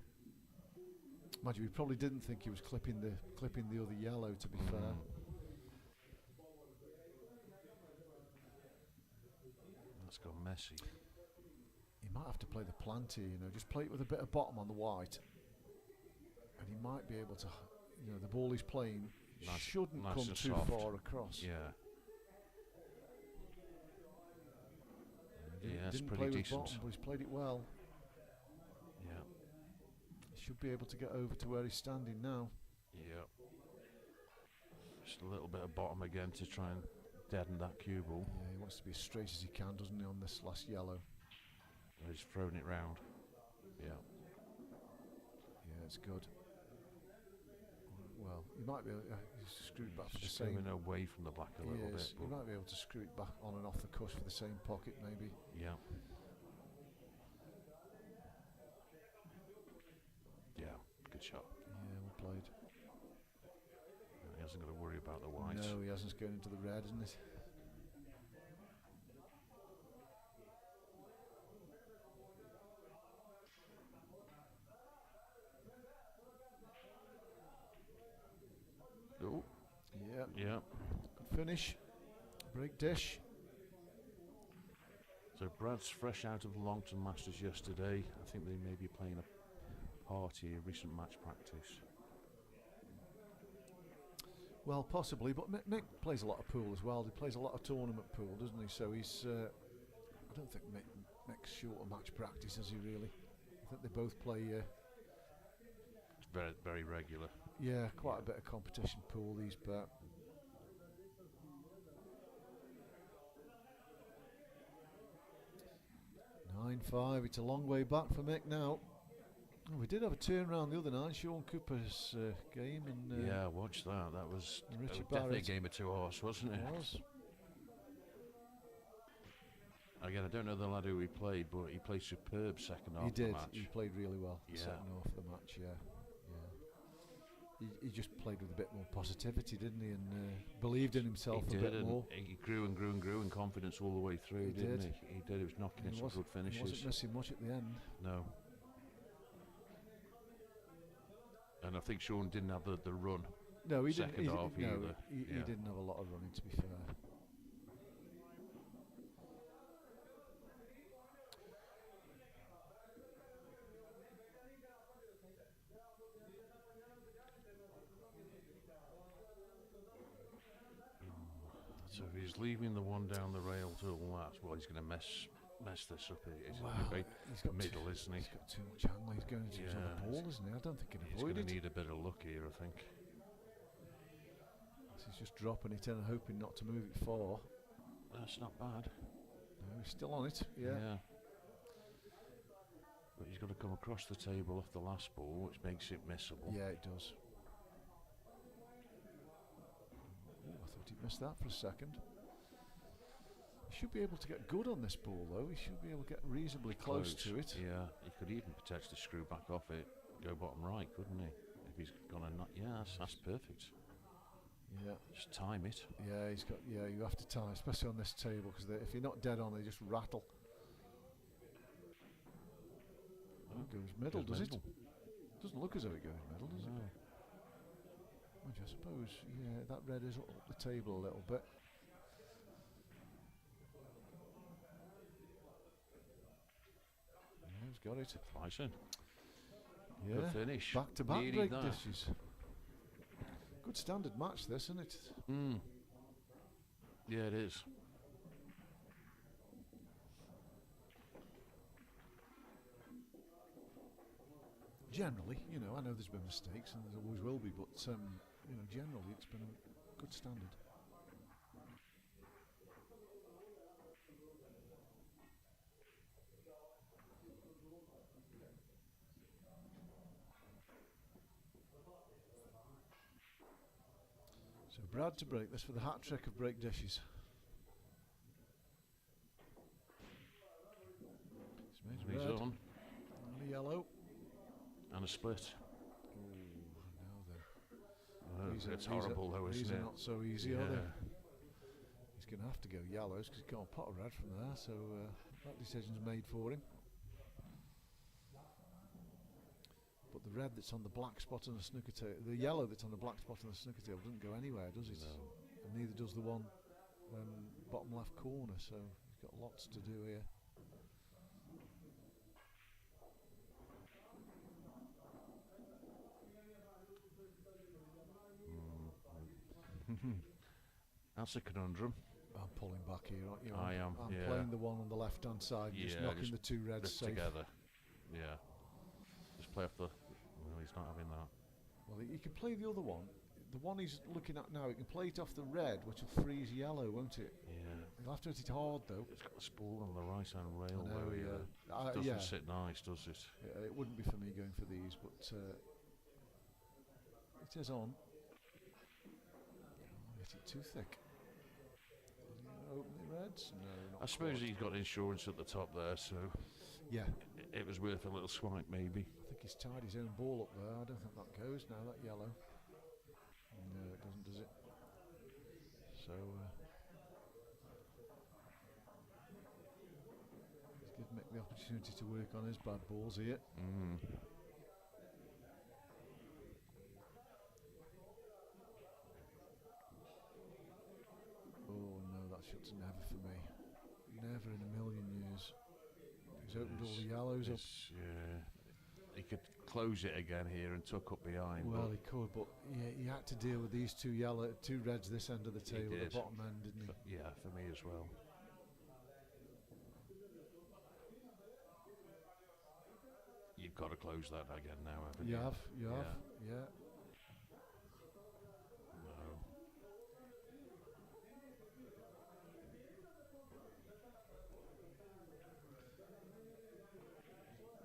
Mind you, we probably didn't think he was clipping the other yellow, to be fair. That's gone messy. He might have to play the plant here, just play it with a bit of bottom on the white, and he might be able to, the ball he's playing shouldn't come too far across. Yeah. Yeah, it's didn't pretty play with decent. bottom, but he's played it well. Yeah. He should be able to get over to where he's standing now. Yeah. Just a little bit of bottom again to try and deaden that cue ball. Yeah, he wants to be as straight as he can, doesn't he, on this last yellow? He's thrown it round. Yeah. Yeah, it's good. Well, he might be able he's screwed back for the Just same. going away from the black a little bit. He might be able to screw it back on and off the cush for the same pocket, maybe. Yeah. Yeah, good shot. Yeah, well played. He hasn't got to worry about the white. No, he hasn't. It's going into the red, isn't it? Oh. Yeah. Yeah. Good finish. Break dish. So Brad's fresh out of the Longton Masters yesterday. I think they may be playing a party, a recent match practice. Well, possibly, but Mick plays a lot of pool as well. He plays a lot of tournament pool, doesn't he? So he's. I don't think Mick's short of match practice, is he really? I think they both play. It's very, very regular. Yeah, quite a bit of competition pool. These bet. (9-5). It's a long way back for Mick now. Oh, we did have a turnaround the other night, Sean Cooper's game, and yeah, watch that. That was Richard definitely a Barrett. game of two horse, wasn't it? It was. He Again, I don't know the lad who he played, but he played superb second half He of the did. match. He played really well. Yeah. Second half of the match. Yeah. He just played with a bit more positivity, didn't he? And believed in himself He a did, bit and more. he grew and grew and grew in confidence all the way through, He didn't did. he? He did. He was knocking in He some good He finishes. wasn't missing much at the end. No. And I think Sean didn't have the run. No, he Second didn't. half No, either. he Yeah. didn't have a lot of running, to be fair. So if he's leaving the one down the rail to the last, well, he's going to mess this up. He's got middle, isn't he? He's got too much angle. He's going to on the ball, isn't he? I don't think he can He's avoid going it. to need a bit of luck here, I think. He's just dropping it in and hoping not to move it far. That's not bad. No, he's still on it. Yeah. But he's got to come across the table off the last ball, which makes it missable. Yeah, it does. Ooh, I thought he'd missed that for a second. He should be able to get good on this ball, though. He should be able to get reasonably close to it. Yeah, he could even potentially screw back off it, go bottom right, couldn't he? If he's gonna not, yeah, that's perfect. Yeah. Just time it. Yeah, he's got. Yeah, you have to time, especially on this table, because if you're not dead on, they just rattle. Oh, it goes middle, does it? Doesn't look as though it goes middle, does it? Which I suppose, yeah, that red is up the table a little bit. Yeah, he's got it. Flyson. Yeah, Good finish. back-to-back Nearly break there. dishes. Good standard match, this, isn't it? Yeah, it is. generally, you know, I know there's been mistakes and there always will be, but you know, generally it's been a good standard. So Brad to break this for the hat trick of break dishes. He's red, on. And a yellow. And a split. Oh, it's horrible though, isn't it? These are not so easy, are they? He's going to have to go yellows because he can't pot a red from there, so that decision's made for him. But the red that's on the black spot on the snooker table, the yellow that's on the black spot on the snooker table doesn't go anywhere, does it? No. And neither does the one bottom left corner, so he's got lots to do here. That's a conundrum. I'm pulling back here, aren't you? I am. I'm playing the one on the left hand side, just knocking the two reds safe together. Yeah. Just play off the. Well, he's not having that. Well, he can play the other one. The one he's looking at now, he can play it off the red, which will freeze yellow, won't it? Yeah. He'll have to hit it hard though. It's got the spool on the right hand rail. I know, it doesn't sit nice, does it? Yeah, it wouldn't be for me going for these, but it is on. Hit it too thick. Open the reds? No, not I suppose quite. he's got insurance at the top there, so yeah, it was worth a little swipe maybe. I think he's tied his own ball up there. I don't think that goes now, that yellow. No, it doesn't, does it? So he's given Mick the opportunity to work on his bad balls here. Oh no, that shot's never for me. Never in a million years. He's opened all the yellows up. Yeah. He could close it again here and tuck up behind. Well, he could, but he had to deal with these two reds this end of the table, the bottom end, didn't he? Yeah, for me as well. You've got to close that again now, haven't you? You have, yeah. No.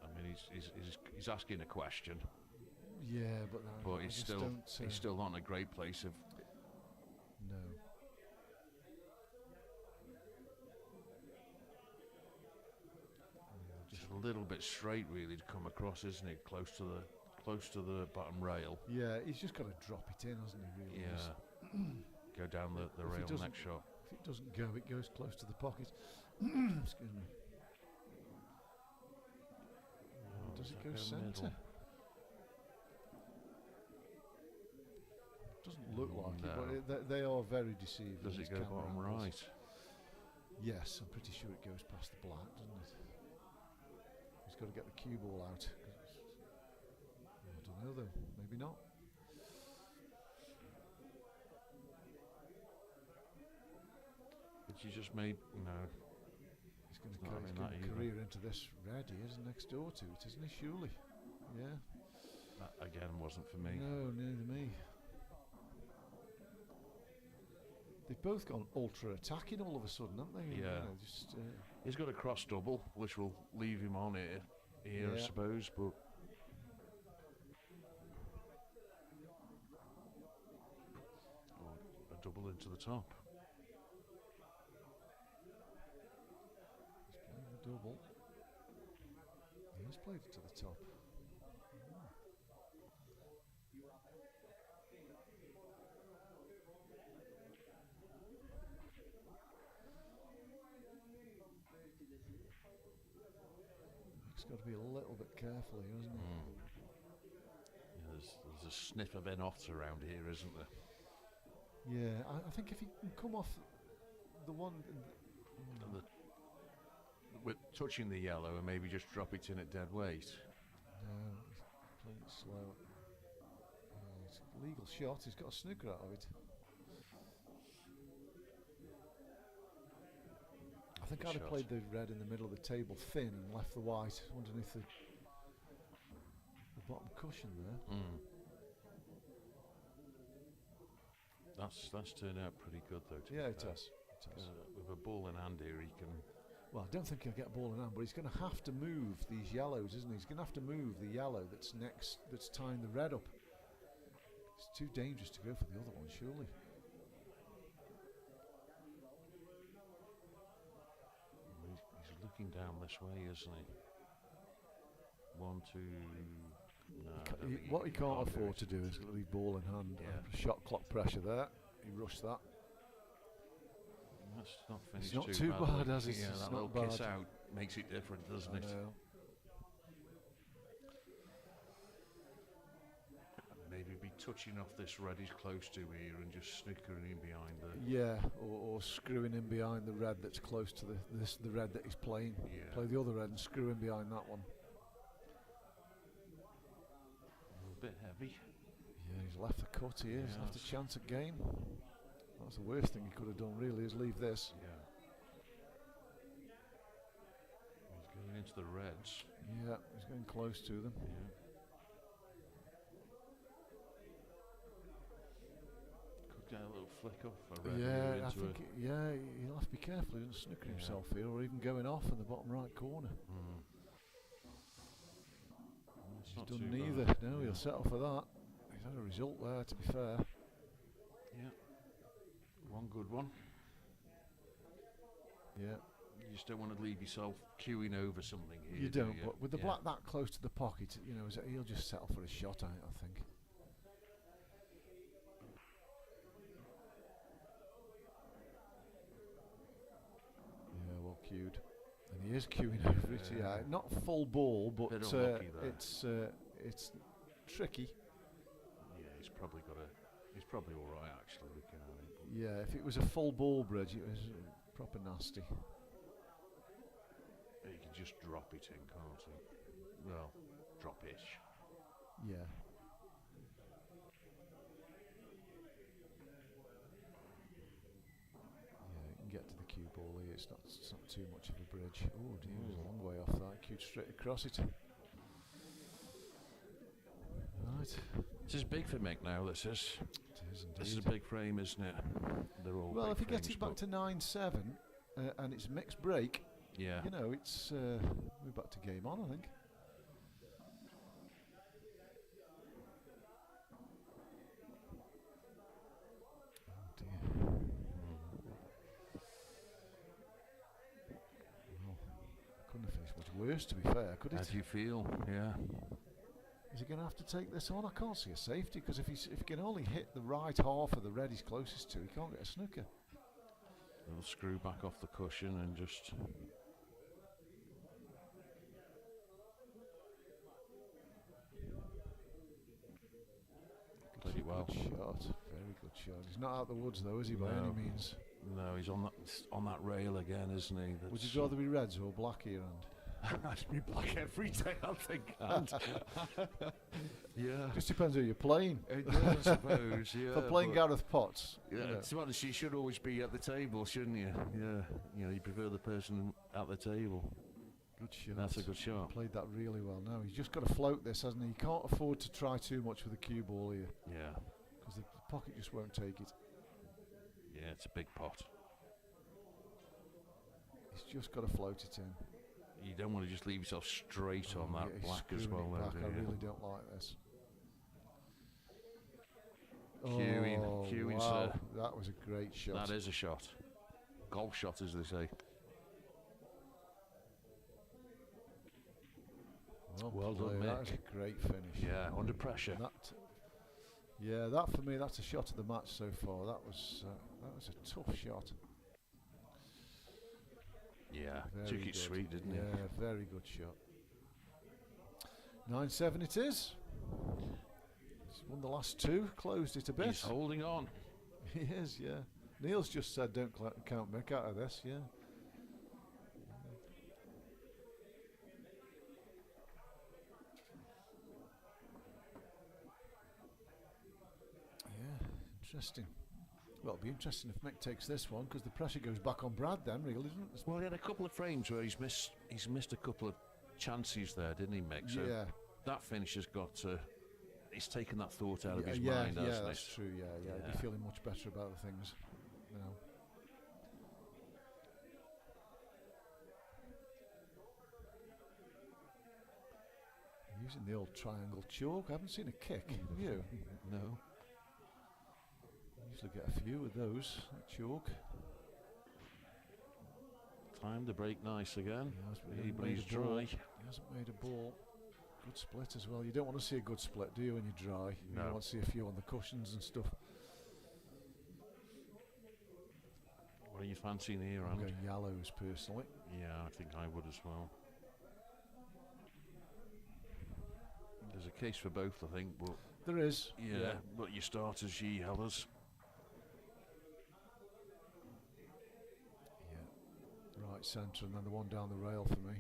I mean, he's asking a question. Yeah, but he's still not in a great place of. No. Just a little bit straight, really, to come across, isn't it? Close to the bottom rail. Yeah, he's just got to drop it in, hasn't he? Really? Yeah. Go down the rail next shot. If it doesn't go, it goes close to the pocket. Excuse me. Does it go centre? Doesn't look like it, but they are very deceiving. Does it go bottom right? Yes, I'm pretty sure it goes past the black, doesn't it? He's got to get the cue ball out. I don't know though, maybe not. But you just made no. He's going to carry his career into this red. He is next door to it, isn't he? Surely, yeah. That again wasn't for me. No, neither me. They've both gone ultra attacking all of a sudden, haven't they? Yeah. You know, just, he's got a cross double, which will leave him on here, I suppose, but. Oh, a double into the top. He's playing a double. He has played it to the top. He's got to be a little bit careful here, isn't he? Yeah, there's a sniff of enough around here, isn't there? Yeah, I think if he can come off the one... with touching the yellow and maybe just drop it in at dead weight. No, he's playing it slow. It's a legal shot, he's got a snooker out of it. I think I'd have played the red in the middle of the table thin and left the white underneath the bottom cushion there. That's turned out pretty good though. Yeah, it has. With a ball in hand here, he can. Well, I don't think he'll get a ball in hand, but he's going to have to move these yellows, isn't he? He's going to have to move the yellow that's tying the red up. It's too dangerous to go for the other one, surely. He's looking down this way, isn't he? 1, 2. No, What he can't afford to do is leave ball in hand. Shot clock pressure there. He rushed that. That's not finished. It's not too bad, has it? Yeah, it's that not little bad. kiss out makes it different, doesn't it? Maybe be touching off this red he's close to here and just snookering in behind the. Yeah, or screwing in behind the red that's close to the red that he's playing. Yeah. Play the other red and screw in behind that one. A little bit heavy. Yeah, he's left the cut here. He's left a chance at game. That's the worst thing he could have done, really, is leave this. Yeah. He's going into the reds. Yeah, he's getting close to them. Yeah. Could get a little flick off a red. Yeah, I think he'll have to be careful he doesn't snooker himself here, or even going off in the bottom right corner. He's done neither. Bad. No, he'll settle for that. He's had a result there, to be fair. Yeah. One good one. Yeah. You just don't want to leave yourself queuing over something here. You don't, but with the black that close to the pocket, he'll just settle for a shot, I think. Yeah, well cued. And he is queuing over it, yeah. Not full ball, but it's tricky. Yeah, he's probably all right, actually, looking at it. Yeah, if it was a full ball bridge, it was proper nasty. He can just drop it in, can't he? Well, drop-ish. Yeah. Yeah, you can get to the cue ball here. It's not too much of a bridge. Oh dear, it was a long way off that. Cued straight across it. Right. This is big for Mick now, this is. It is indeed. This is a big frame, isn't it? They're all well, big if he gets frames, it back to 9-7 and it's mixed break, yeah, it's we're back to game on, I think. Oh dear. Well, couldn't have finished much worse, to be fair, could it? How do you feel? Yeah. Is he going to have to take this on? I can't see a safety, because if he can only hit the right half of the red he's closest to, he can't get a snooker. Little screw back off the cushion and just. Played it well. Good shot, very good shot. He's not out the woods though, is he, by any means? No, he's on that rail again, isn't he? Would you rather be reds or black here, and? I'd be black every day, I think. Yeah. Just depends who you're playing. I suppose, yeah. For playing Gareth Potts. Yeah, to be honest, you should always be at the table, shouldn't you? Yeah. You prefer the person at the table. Good shot. That's a good shot. Played that really well. Now he's just got to float this, hasn't he? He can't afford to try too much with the cue ball here. Yeah. Because the pocket just won't take it. Yeah, it's a big pot. He's just got to float it in. You don't want to just leave yourself straight on that black as well. I really don't like this. Queuing, wow. sir. That was a great shot. That is a shot. Golf shot, as they say. Well done, Mick. That is a great finish. Yeah, under pressure. That for me, that's a shot of the match so far. That was a tough shot. Yeah, Very took it good. sweet, didn't it? Yeah, very good shot. 9-7 it is. He's won the last two, closed it a bit. He's holding on. He is, yeah. Neil's just said don't count Mick out of this, yeah. Yeah, interesting. Well, it'll be interesting if Mick takes this one, because the pressure goes back on Brad then, really, isn't it? Well, he had a couple of frames where he's missed a couple of chances there, didn't he, Mick? So yeah. that finish has got to. He's taken that thought out of his yeah, mind, yeah, hasn't that's it? true. Yeah. He'd be feeling much better about the things now. Using the old triangle chalk. I haven't seen a kick. Have you? No. Usually get a few of those chalk. Time to break nice again. But he's dry. He hasn't made a ball. Good split as well. You don't want to see a good split, do you, when you're dry? No. You want to see a few on the cushions and stuff. What are you fancying here, I'm Andy? going yellows personally. Yeah, I think I would as well. There's a case for both, I think, but There is. yeah. But your starters, ye yellows. Yeah. Right centre, and then the one down the rail for me.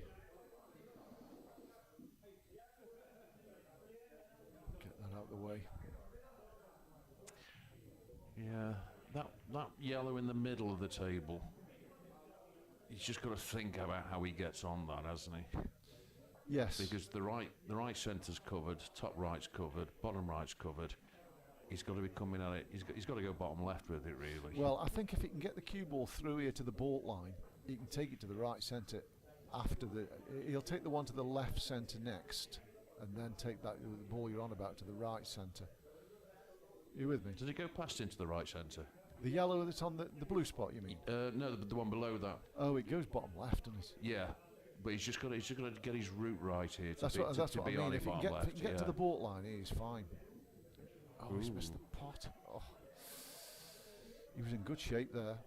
Get that out of the way. Yeah, that yellow in the middle of the table. He's just got to think about how he gets on that, hasn't he? Yes. Because the right centre's covered, top right's covered, bottom right's covered. He's got to be coming at it. He's got to go bottom left with it, really. Well, I think if he can get the cue ball through here to the baulk line, he can take it to the right centre after the. He'll take the one to the left centre next, and then take that the ball you're on about to the right centre. You with me? Does it go past into the right centre? The yellow that's on the blue spot, you mean? No, the one below that. Oh, it goes bottom left, doesn't it? Yeah, but he's just got to get his route right here. That's what I be mean. on If he it can bottom get, left, to the baulk line, he's fine. Oh, he's missed the pot. Oh. He was in good shape there.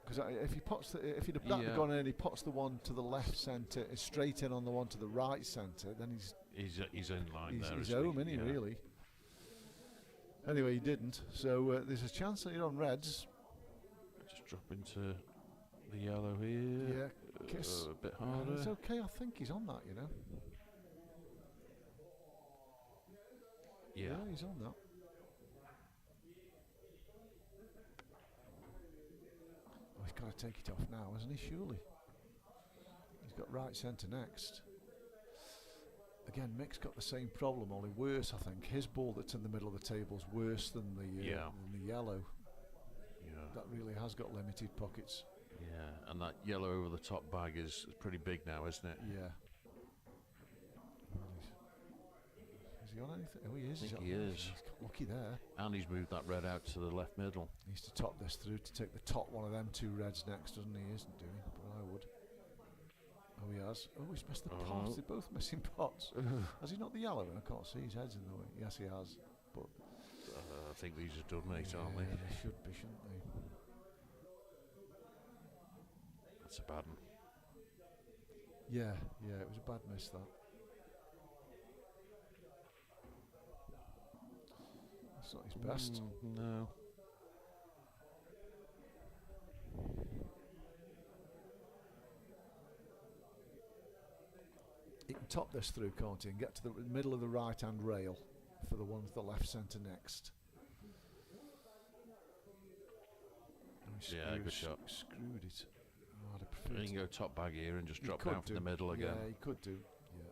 Because if he'd have gone in and he pots the one to the left centre, straight in on the one to the right centre, then he's in line there. He's home, isn't he? Really. Anyway, he didn't. So there's a chance that you're on reds. Just drop into the yellow here. Yeah, kiss. A bit harder. It's okay. I think he's on that. You know. Yeah, he's on that. Oh, he's got to take it off now, hasn't he? Surely. He's got right centre next. Again, Mick's got the same problem, only worse, I think. His ball that's in the middle of the table's worse than the yellow. Yeah. That really has got limited pockets. Yeah, and that yellow over the top bag is pretty big now, isn't it? Yeah. Is he on anything? Oh, he is. I think he is. He's got lucky there. And he's moved that red out to the left middle. He needs to top this through to take the top one of them two reds next, doesn't he? He isn't doing, but I would. Oh, he has. Oh, he's missed the pots. They're both missing pots. Has he not the yellow? I can't see his head's in the way. Yes, he has. But I think these are done, mate, aren't they? They should be, shouldn't they? That's a bad one. Yeah, it was a bad miss, that. That's not his best. No. He can top this through, can't he, and get to the middle of the right-hand rail for the one to the left centre next. Yeah, good shot. Screwed it. Oh, I'd have preferred He can go top bag here and just drop could down from the middle again. Yeah, he could do. Yeah.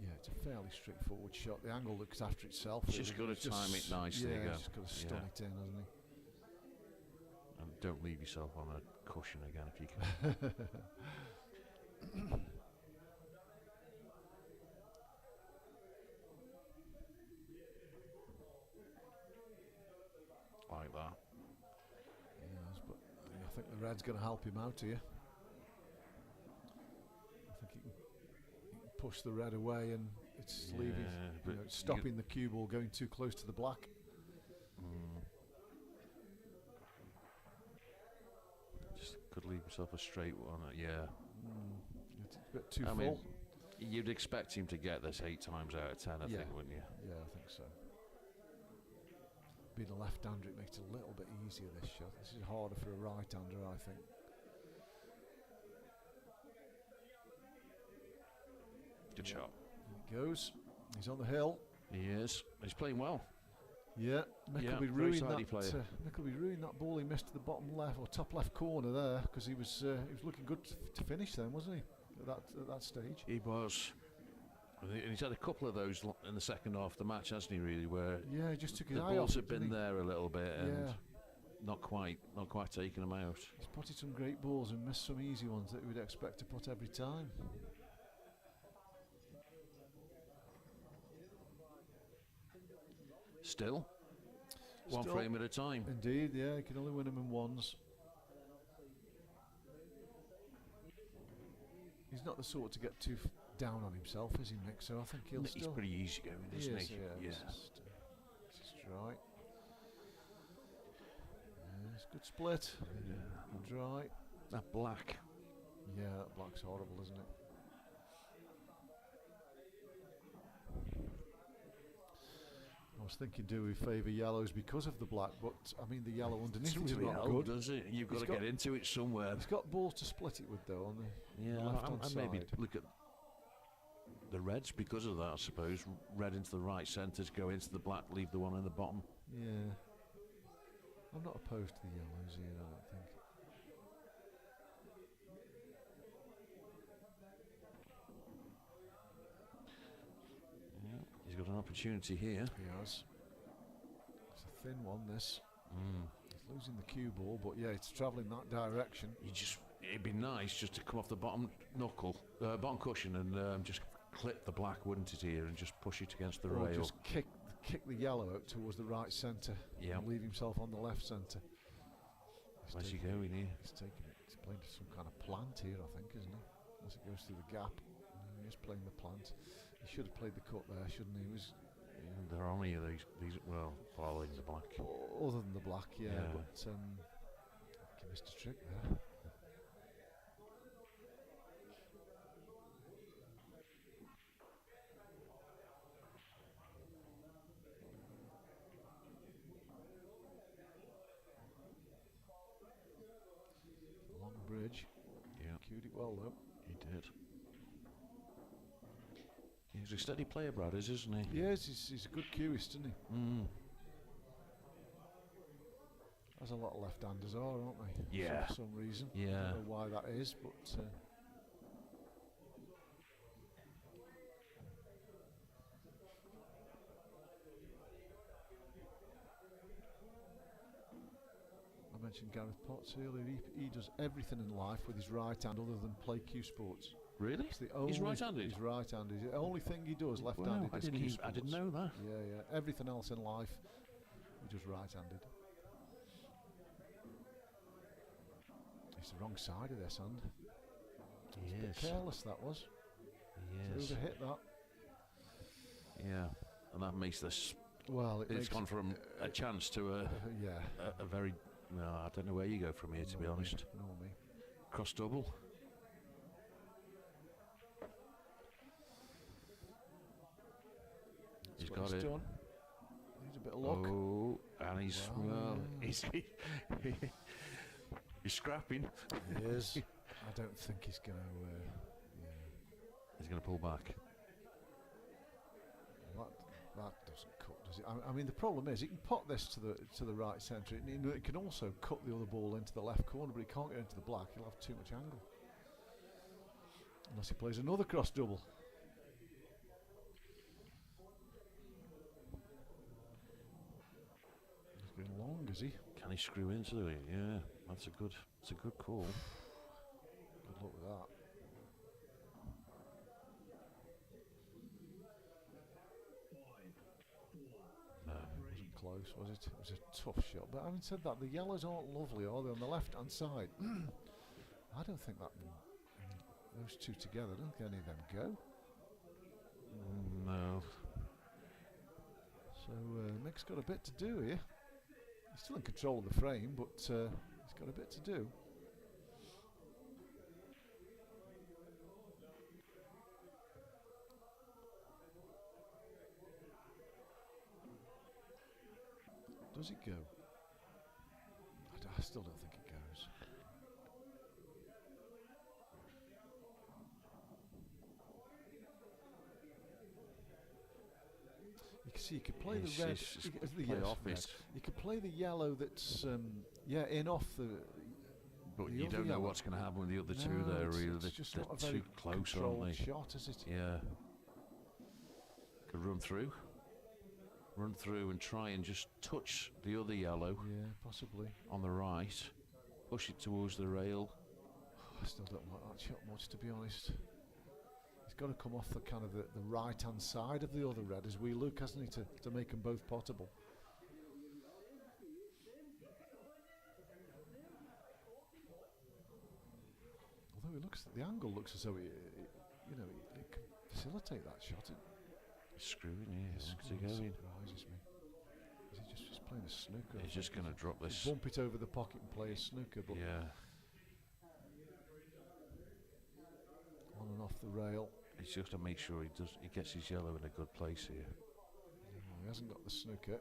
Yeah, it's a fairly straightforward shot. The angle looks after itself. He's just got to time it nicely again. He's just got to stun it in, hasn't he? And don't leave yourself on a cushion again if you can. Like that. Yes, but I think the red's going to help him out here. I think he can push the red away, and it's leaving, it's stopping the cue ball going too close to the black. Just could leave himself a straight one. Yeah. It's a bit too full. You'd expect him to get this 8 times out of 10, I think, wouldn't you? Yeah, I think so. Being a left-hander, it makes it a little bit easier, this shot. This is harder for a right-hander, I think. Good shot. He goes. He's on the hill. He is. He's playing well. Yeah, Mick will be very ruining tidy that. player. Mick will be ruining that ball he missed to the bottom left or top left corner there, because he was looking good to finish then, wasn't he? At that stage. He was. And he's had a couple of those in the second half of the match, hasn't he? Really, where he just took his the eye off balls it, have been didn't he? there a little bit, and not quite taking them out. He's potted some great balls and missed some easy ones that we would expect to put every time. Still, one frame at a time. Indeed, yeah, he can only win them in ones. He's not the sort to get too down on himself, is he, Mick? So I think he's pretty easy going, isn't he? Yeah. Just right. It's a good split. Good dry. That black. Yeah, that black's horrible, isn't it? I was thinking, do we favour yellows because of the black? But I mean, the yellow underneath is really not good, does it? You've got to get into it somewhere. He's got balls to split it with, though, on the left-hand side. Maybe look at the reds because of that, I suppose. Red into the right centres, go into the black, leave the one in the bottom. Yeah. I'm not opposed to the yellows here, I don't think. Yeah, he's got an opportunity here. He has. It's a thin one, this. He's losing the cue ball, but yeah, it's travelling that direction. It'd be nice just to come off the bottom knuckle, bottom cushion, and just clip the black, wouldn't it, here, and just push it against the or rail. Just kick the yellow out towards the right centre. Yeah. And leave himself on the left centre. Where's he going here? He's taking it. He's playing some kind of plant here, I think, isn't he? As it goes through the gap. He is playing the plant. He should have played the cut there, shouldn't he? There are only these following the black. Other than the black, yeah. But he missed a trick there. Long bridge. Yeah. Cued it well, though. He did. He's a steady player, Brad, isn't he? Yes, he's a good cueist, isn't he? As a lot of left-handers are, aren't they? Yeah. For some reason. Yeah. I don't know why that is, but... I mentioned Gareth Potts earlier. He does everything in life with his right hand other than play cue sports. Really? He's right-handed? He's right-handed. The only thing he does left-handed is cue sports. I didn't know that. Yeah. Everything else in life, he does right-handed. It's the wrong side of this hand. It's a bit careless, that was. Yes. So hit that. Yeah, and that makes this... Well, it's gone from a chance to a very... No, I don't know where you go from here, to be honest. Nor me. Cross double. He's got it. Done. Needs a bit of luck. Oh, and he's he's scrapping. He is. I don't think he's going to. He's going to pull back. That doesn't cut, does it? I mean, the problem is he can pot this to the right centre. It can also cut the other ball into the left corner, but he can't get into the black. He'll have too much angle unless he plays another cross double. He's going long, is he? Can he screw into it? Yeah, that's a good call. Good luck with that. No. Wasn't close, was it? It was a tough shot. But having said that, the yellows aren't lovely, are they? On the left-hand side, I don't think that those two together. I don't think any of them go. No. So Mick's got a bit to do here. He's still in control of the frame, but he's got a bit to do. Does it go? I still don't think it goes. You can So you could play the red. You could play the yellow that's in off the. But you don't know what's going to happen with the other two there. Really, they're too close, aren't they? Shot, is it? Yeah. Could run through and try and just touch the other yellow. Yeah, possibly on the right. Push it towards the rail. I still don't like that shot much, to be honest. He's got to come off the kind of the right hand side of the other red as we look, hasn't he, to make them both potable. Although the angle looks as though it can facilitate that shot. He's screwing, Surprises me. Is he just playing a snooker? He's just going to drop this. Bump it over the pocket and play a snooker, but on and off the rail. He's just to make sure he gets his yellow in a good place here. No, he hasn't got the snooker.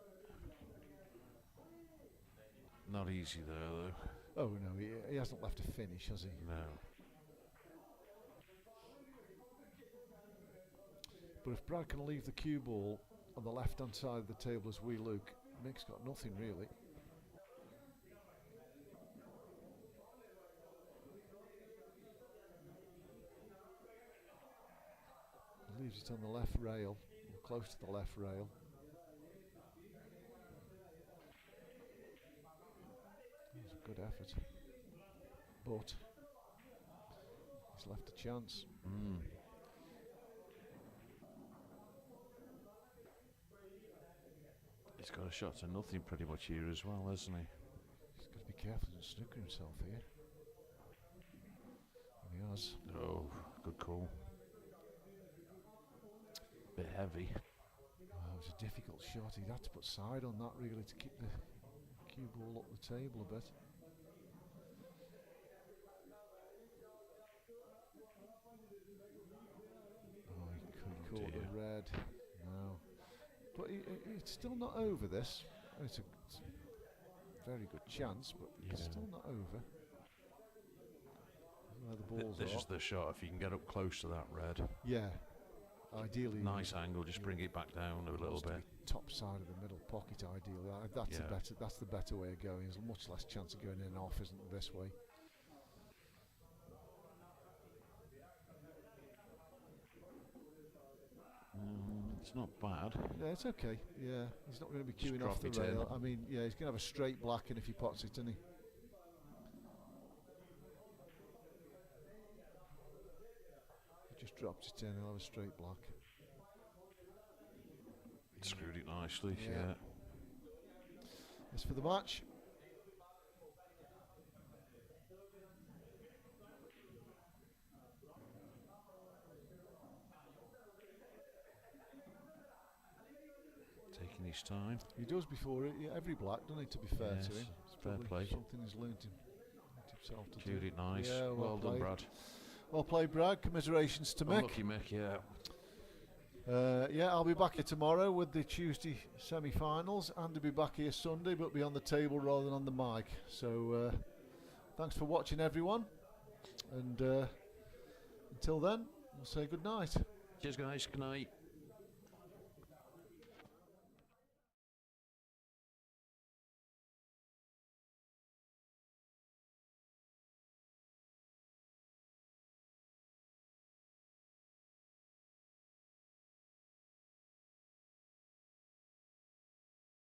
Not easy there, though. Oh no, he hasn't left a finish, has he? No. But if Brad can leave the cue ball on the left-hand side of the table as we look, Mick's got nothing really. He leaves it on the left rail, or close to the left rail. That was a good effort, but he's left a chance. He's got a shot to nothing pretty much here as well, hasn't he? He's got to be careful to snooker himself here. And he has. Oh, good call. Bit heavy. Oh, it was a difficult shot. He'd had to put side on that really to keep the cue ball up the table a bit. Oh, he caught the red. No. But it's still not over this. It's a very good chance, but it's still not over. Where the balls this is the shot. If you can get up close to that red. Yeah. Ideally. Nice angle. Just bring it back down a little bit. Top side of the middle pocket. Ideally, that's the better way of going. There's much less chance of going in and off, isn't there, this way? It's not bad. Yeah, it's okay. Yeah, he's not going to be queuing off the rail. I mean, yeah, he's going to have a straight black in if he pots it, isn't he? He just drops it in, he'll have a straight black. Screwed it nicely, yeah. As for the match, taking his time. He does before every black, doesn't he, to be fair to him. It's fair play. Something he's learned himself to do. It nice. Yeah, well done, Brad. Well played, Brad. Commiserations to Mick. Lucky Mick, yeah. I'll be back here tomorrow with the Tuesday semi-finals, and to be back here Sunday, but be on the table rather than on the mic. So thanks for watching, everyone, and until then, we'll say good night. Cheers, guys. Good night.